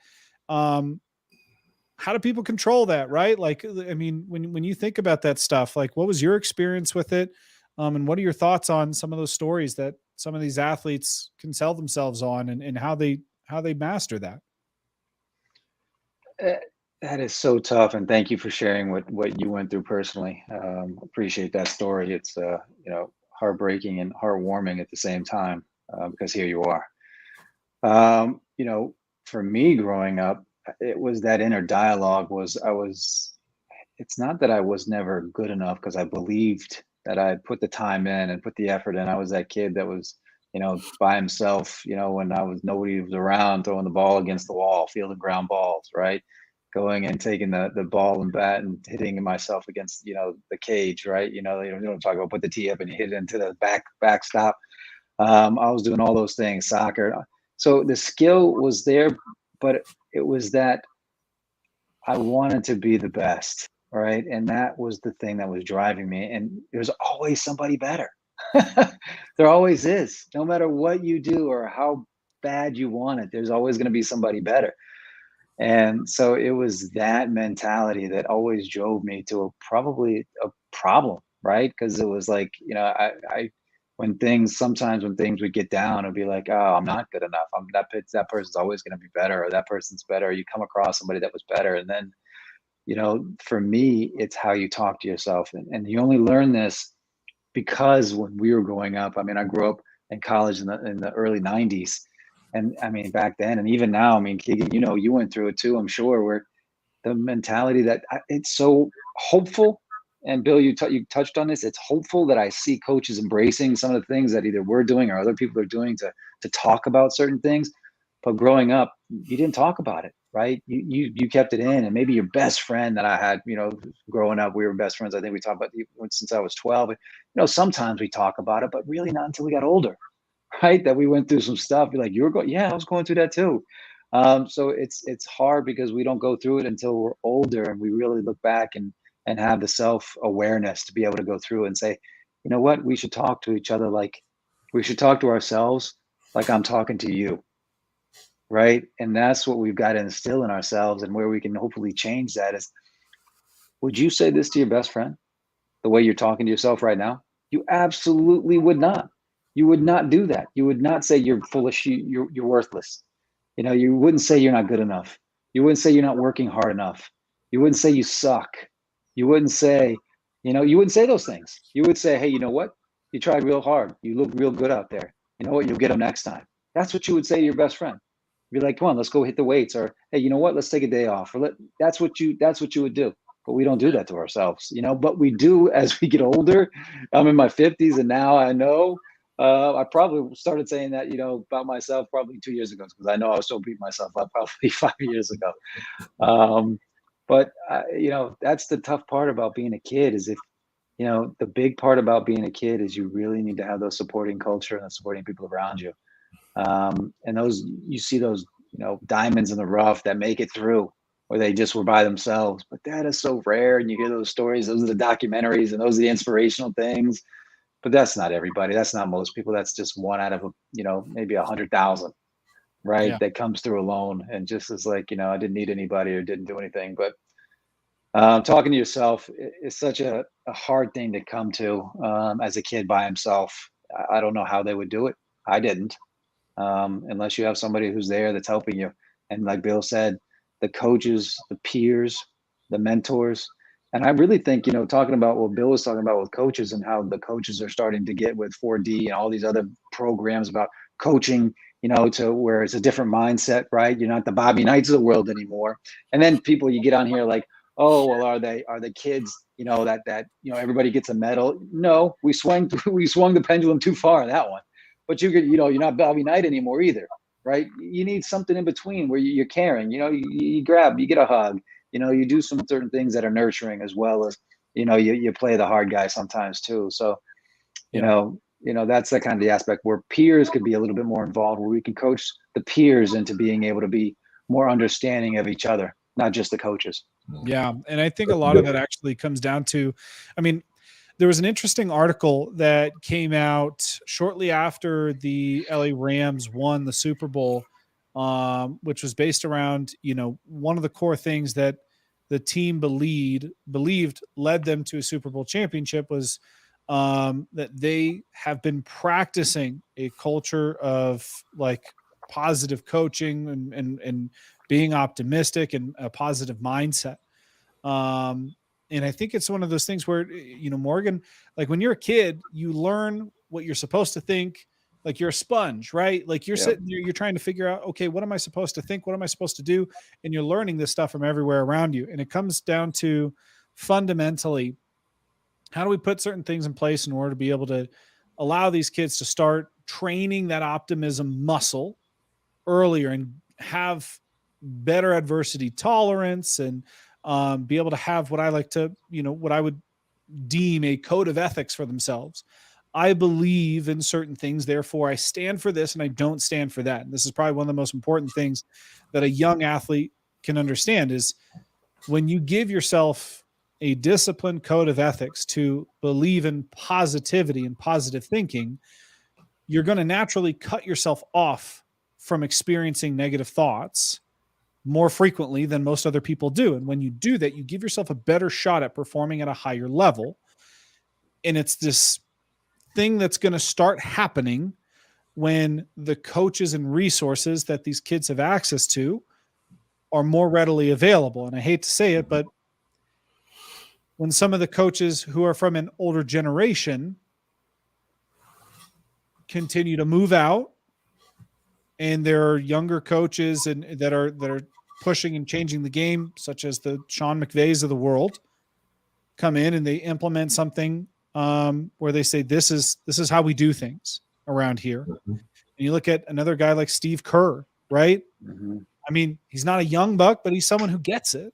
How do people control that, right? Like, I mean, when you think about that stuff, like what was your experience with it? And what are your thoughts on some of those stories that some of these athletes can sell themselves on and how they master that?
That is so tough, and thank you for sharing what you went through personally. Appreciate that story. It's heartbreaking and heartwarming at the same time because here you are. For me growing up, it was that inner dialogue. It's not that I was never good enough because I believed that I put the time in and put the effort in. I was that kid that was by himself, when nobody was around, throwing the ball against the wall, fielding ground balls, right? Going and taking the ball and bat and hitting myself against, the cage, right? You don't talk about put the tee up and you hit it into the backstop. I was doing all those things, soccer. So the skill was there, but it was that I wanted to be the best, right? And that was the thing that was driving me. And there's always somebody better. There always is. No matter what you do or how bad you want it, there's always going to be somebody better. And so it was that mentality that always drove me to probably a problem right? Because it was like, sometimes when things would get down, it'd be like, oh, I'm not good enough. That person's always going to be better, or that person's better. Or you come across somebody that was better. And then, for me, it's how you talk to yourself. And you only learn this because when we were growing up, I mean, I grew up in college in the early 90s. And I mean, back then, and even now, I mean, Keegan, you went through it too, I'm sure, where the mentality that it's so hopeful. And Bill, you touched on this. It's hopeful that I see coaches embracing some of the things that either we're doing or other people are doing to talk about certain things. But growing up, you didn't talk about it, right? You kept it in. And maybe your best friend that I had, growing up, we were best friends. I think we talked about since I was 12. Sometimes we talk about it, but really not until we got older, right? That we went through some stuff. You're like, yeah, I was going through that too. So it's hard because we don't go through it until we're older, and we really look back and have the self-awareness to be able to go through and say, you know what, we should talk to each other like we should talk to ourselves like I'm talking to you, right? And that's what we've got to instill in ourselves, and where we can hopefully change that is, would you say this to your best friend the way you're talking to yourself right now? You absolutely would not. You would not do that. You would not say you're full of shit, you're worthless. You wouldn't say you're not good enough. You wouldn't say you're not working hard enough. You wouldn't say you suck. You wouldn't say, you wouldn't say those things. You would say, hey, you know what? You tried real hard. You look real good out there. You know what? You'll get them next time. That's what you would say to your best friend. Be like, come on, let's go hit the weights. Or, hey, you know what? Let's take a day off. Or that's what you would do. But we don't do that to ourselves, but we do as we get older. I'm in my 50s, and now I know. I probably started saying that, about myself probably 2 years ago, because I know I was still beating myself up probably 5 years ago. But that's the tough part about being a kid is the big part about being a kid is you really need to have those supporting culture and the supporting people around you. And you see those, diamonds in the rough that make it through, or they just were by themselves. But that is so rare. And you hear those stories, those are the documentaries, and those are the inspirational things. But that's not everybody. That's not most people. That's just one out of, maybe 100,000, right?
Yeah.
That comes through alone and just is like, I didn't need anybody or didn't do anything. But talking to yourself is such a hard thing to come to as a kid by himself. I don't know how they would do it. I didn't, unless you have somebody who's there that's helping you. And like Bill said, the coaches, the peers, the mentors. And I really think, talking about what Bill was talking about with coaches and how the coaches are starting to get with 4D and all these other programs about coaching, to where it's a different mindset, right? You're not the Bobby Knights of the world anymore. And then people, you get on here like, oh, well, are the kids, that everybody gets a medal? No, we swung the pendulum too far, that one. But you're not Bobby Knight anymore either, right? You need something in between where you're caring, you grab, you get a hug, you do some certain things that are nurturing, as well as, you play the hard guy sometimes too. So, that's the kind of the aspect where peers could be a little bit more involved, where we can coach the peers into being able to be more understanding of each other, not just the coaches.
Yeah. And I think a lot of that actually comes down to, I mean, there was an interesting article that came out shortly after the LA Rams won the Super Bowl, which was based around, one of the core things that the team believed led them to a Super Bowl championship was that they have been practicing a culture of like positive coaching and being optimistic and a positive mindset. And I think it's one of those things where, Morgan, like when you're a kid, you learn what you're supposed to think. Like you're a sponge, right? Like you're sitting there, you're trying to figure out, okay, what am I supposed to think? What am I supposed to do? And you're learning this stuff from everywhere around you. And it comes down to fundamentally, how do we put certain things in place in order to be able to allow these kids to start training that optimism muscle earlier and have better adversity tolerance and be able to have what I like to, what I would deem a code of ethics for themselves. I believe in certain things, therefore I stand for this and I don't stand for that. And this is probably one of the most important things that a young athlete can understand is when you give yourself a disciplined code of ethics to believe in positivity and positive thinking, you're going to naturally cut yourself off from experiencing negative thoughts more frequently than most other people do. And when you do that, you give yourself a better shot at performing at a higher level. And it's this thing that's going to start happening when the coaches and resources that these kids have access to are more readily available. And I hate to say it, but when some of the coaches who are from an older generation continue to move out, and there are younger coaches and that are pushing and changing the game, such as the Sean McVays of the world, come in and they implement something where they say, this is how we do things around here.
Mm-hmm.
And you look at another guy like Steve Kerr, right?
Mm-hmm.
I mean, he's not a young buck, but he's someone who gets it.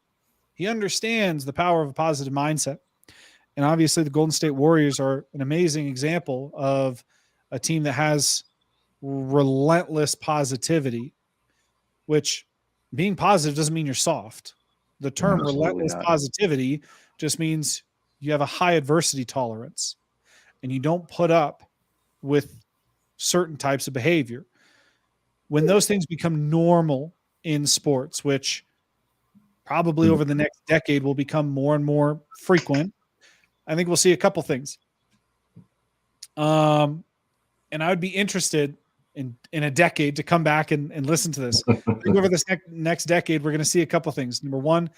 He understands the power of a positive mindset. And obviously the Golden State Warriors are an amazing example of a team that has relentless positivity, which being positive doesn't mean you're soft. The term relentless positivity just means you have a high adversity tolerance and you don't put up with certain types of behavior. When those things become normal in sports, which probably over the next decade will become more and more frequent, I think we'll see a couple things. And I would be interested in a decade to come back and listen to this. I think over this next decade, we're going to see a couple things. Number one,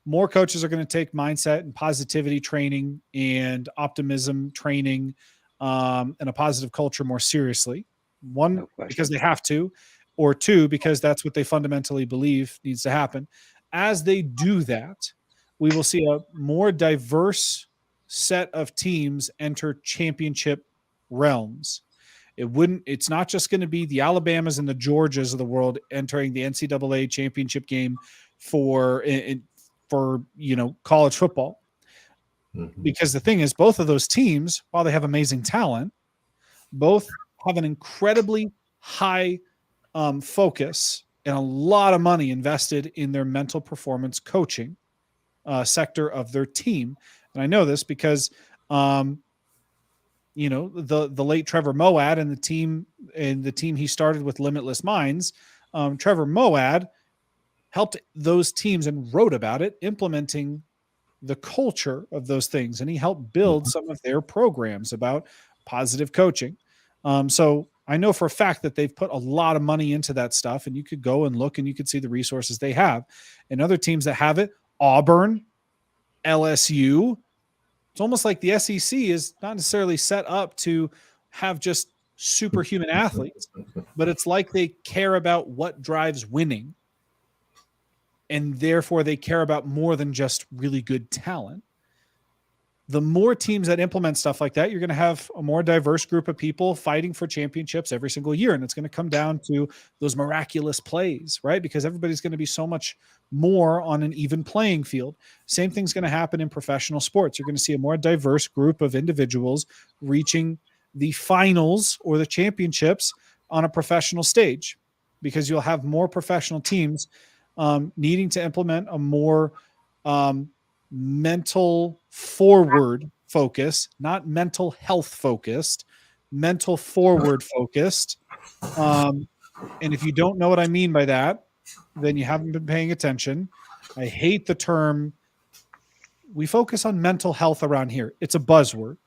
more coaches are going to take mindset and positivity training and optimism training and a positive culture more seriously. One, because they have to, or two, because that's what they fundamentally believe needs to happen. As they do that, we will see a more diverse set of teams enter championship realms. It's not just going to be the Alabamas and the Georgias of the world entering the NCAA championship game for college football. Mm-hmm. Because the thing is, both of those teams, while they have amazing talent, both have an incredibly high focus and a lot of money invested in their mental performance coaching sector of their team. And I know this because the late Trevor Moawad and the team he started with Limitless Minds, Trevor Moawad helped those teams and wrote about it, implementing the culture of those things. And he helped build some of their programs about positive coaching. So I know for a fact that they've put a lot of money into that stuff, and you could go and look and you could see the resources they have. And other teams that have it, Auburn, LSU, it's almost like the SEC is not necessarily set up to have just superhuman athletes, but it's like they care about what drives winning. And therefore they care about more than just really good talent. The more teams that implement stuff like that, you're going to have a more diverse group of people fighting for championships every single year. And it's going to come down to those miraculous plays, right? Because everybody's going to be so much more on an even playing field. Same thing's going to happen in professional sports. You're going to see a more diverse group of individuals reaching the finals or the championships on a professional stage, because you'll have more professional teams needing to implement a more mental forward focus, not mental health focused, mental forward focused. And if you don't know what I mean by that, then you haven't been paying attention. I hate the term. We focus on mental health around here. It's a buzzword.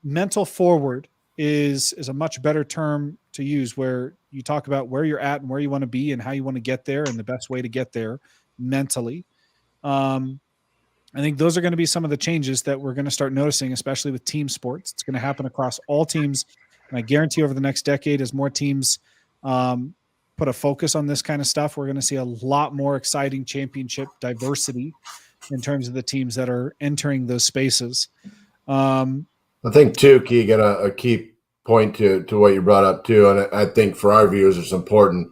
Mental forward is a much better term to use, where you talk about where you're at and where you want to be and how you want to get there and the best way to get there mentally. I think those are going to be some of the changes that we're going to start noticing, especially with team sports. It's going to happen across all teams. And I guarantee over the next decade, as more teams put a focus on this kind of stuff, we're going to see a lot more exciting championship diversity in terms of the teams that are entering those spaces.
I think too, Keegan, a key point to what you brought up too, and I think for our viewers it's important,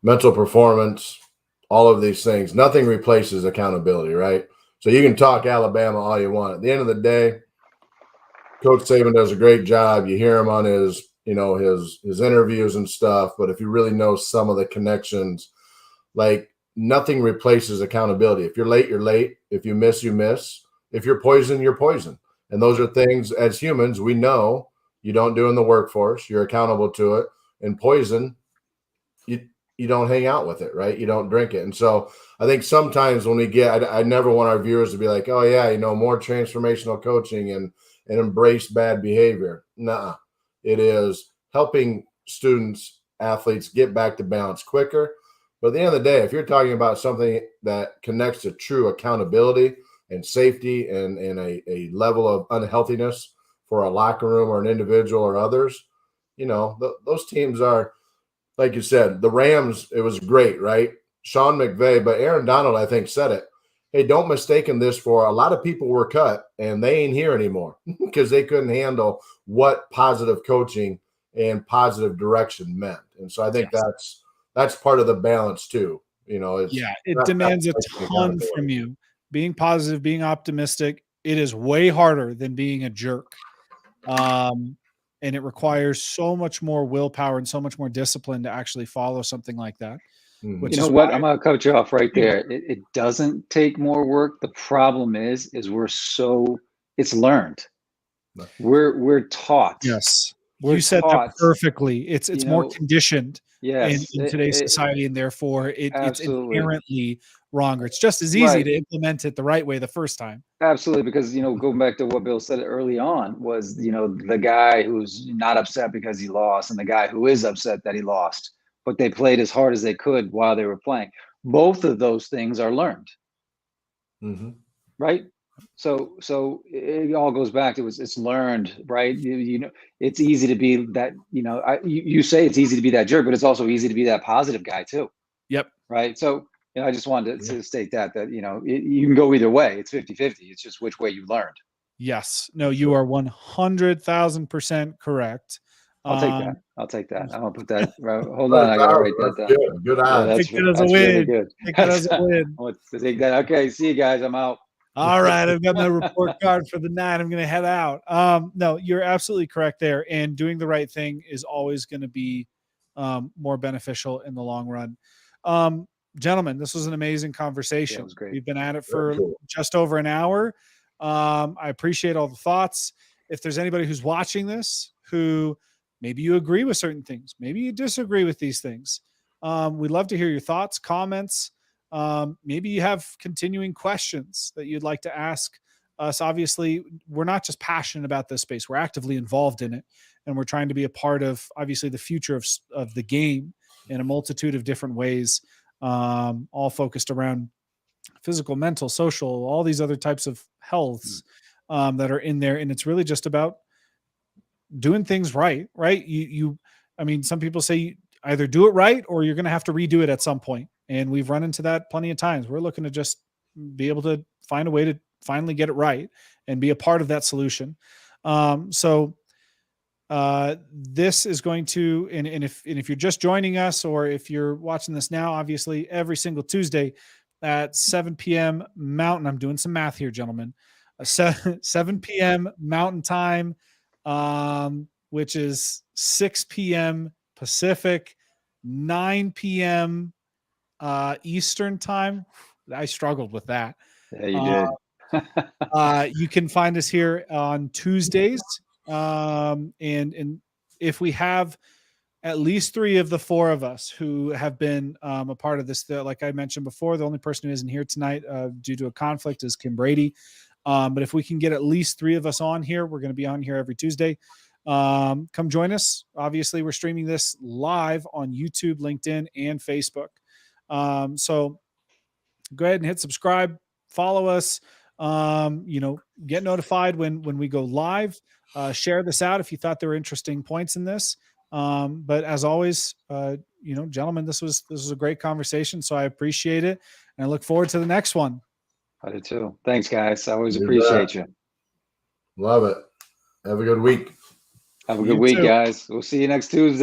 mental performance, all of these things, nothing replaces accountability, right? So you can talk Alabama all you want. At the end of the day, Coach Saban does a great job. You hear him on his interviews and stuff, but if you really know some of the connections, like nothing replaces accountability. If you're late, you're late. If you miss, you miss. If you're poison, you're poison. And those are things as humans we know you don't do in the workforce. You're accountable to it. And poison, you don't hang out with it, right? You don't drink it. And so I think sometimes when we get, I never want our viewers to be like, oh yeah, more transformational coaching and and embrace bad behavior. Nuh-uh. It is helping students, athletes get back to balance quicker. But at the end of the day, if you're talking about something that connects to true accountability and safety and a level of unhealthiness for a locker room or an individual or others, those teams are, like you said, the Rams, it was great, right? Sean McVay, but Aaron Donald, I think, said it. Hey, don't mistake this for a lot of people were cut and they ain't here anymore because they couldn't handle what positive coaching and positive direction meant. And so I think that's part of the balance too.
It demands a ton from you. Being positive, being optimistic, it is way harder than being a jerk. And it requires so much more willpower and so much more discipline to actually follow something like that.
Mm-hmm.
You know what? I'm going to cut you off right there. It doesn't take more work. The problem is it's learned. We're taught.
Yes. You said that perfectly. It's more conditioned in today's society, and therefore it's inherently wrong. Or it's just as easy to implement it the right way the first time.
Absolutely, because going back to what Bill said early on was the guy who's not upset because he lost, and the guy who is upset that he lost, but they played as hard as they could while they were playing. Both of those things are learned, right? So it all goes back to it's learned, right? It's easy to be that. You say it's easy to be that jerk, but it's also easy to be that positive guy too.
Yep.
Right. So I just wanted to state that you can go either way. It's 50-50. It's just which way you learned.
Yes. No, you are 100,000% correct.
I'll take that. I'm gonna put that. Hold on, I gotta write that down.
Good eye.
That's really good. Take that as a win.
Let's take that. Okay, see you guys. I'm out.
All right, I've got my report card for the night. I'm going to head out. No, you're absolutely correct there. And doing the right thing is always going to be more beneficial in the long run. Gentlemen, this was an amazing conversation.
Yeah, it was great.
We've been at it for just over an hour. I appreciate all the thoughts. If there's anybody who's watching this who maybe you agree with certain things, maybe you disagree with these things, we'd love to hear your thoughts, comments. Maybe you have continuing questions that you'd like to ask us. Obviously, we're not just passionate about this space. We're actively involved in it, and we're trying to be a part of, obviously, the future of the game in a multitude of different ways, all focused around physical, mental, social, all these other types of healths that are in there. And it's really just about doing things right? I mean, some people say you either do it right or you're going to have to redo it at some point. And we've run into that plenty of times. We're looking to just be able to find a way to finally get it right and be a part of that solution. So this is going to, and if you're just joining us, or if you're watching this now, obviously every single Tuesday at 7 p.m. Mountain, I'm doing some math here, gentlemen, 7 p.m. Mountain time, which is 6 p.m. Pacific, 9 p.m. Eastern time. I struggled with that.
Yeah, you did.
You can find us here on Tuesdays. And if we have at least 3 of the 4 of us who have been a part of this, like I mentioned before, the only person who isn't here tonight due to a conflict is Kim Brady. But if we can get at least 3 of us on here, we're going to be on here every Tuesday. Come join us. Obviously, we're streaming this live on YouTube, LinkedIn, and Facebook. So go ahead and hit subscribe, follow us, get notified when we go live, share this out if you thought there were interesting points in this. But as always, gentlemen, this was a great conversation. So I appreciate it. And I look forward to the next one.
I do too. Thanks, guys. I always appreciate you.
Love it. Have a good week.
Have a good week, guys. We'll see you next Tuesday.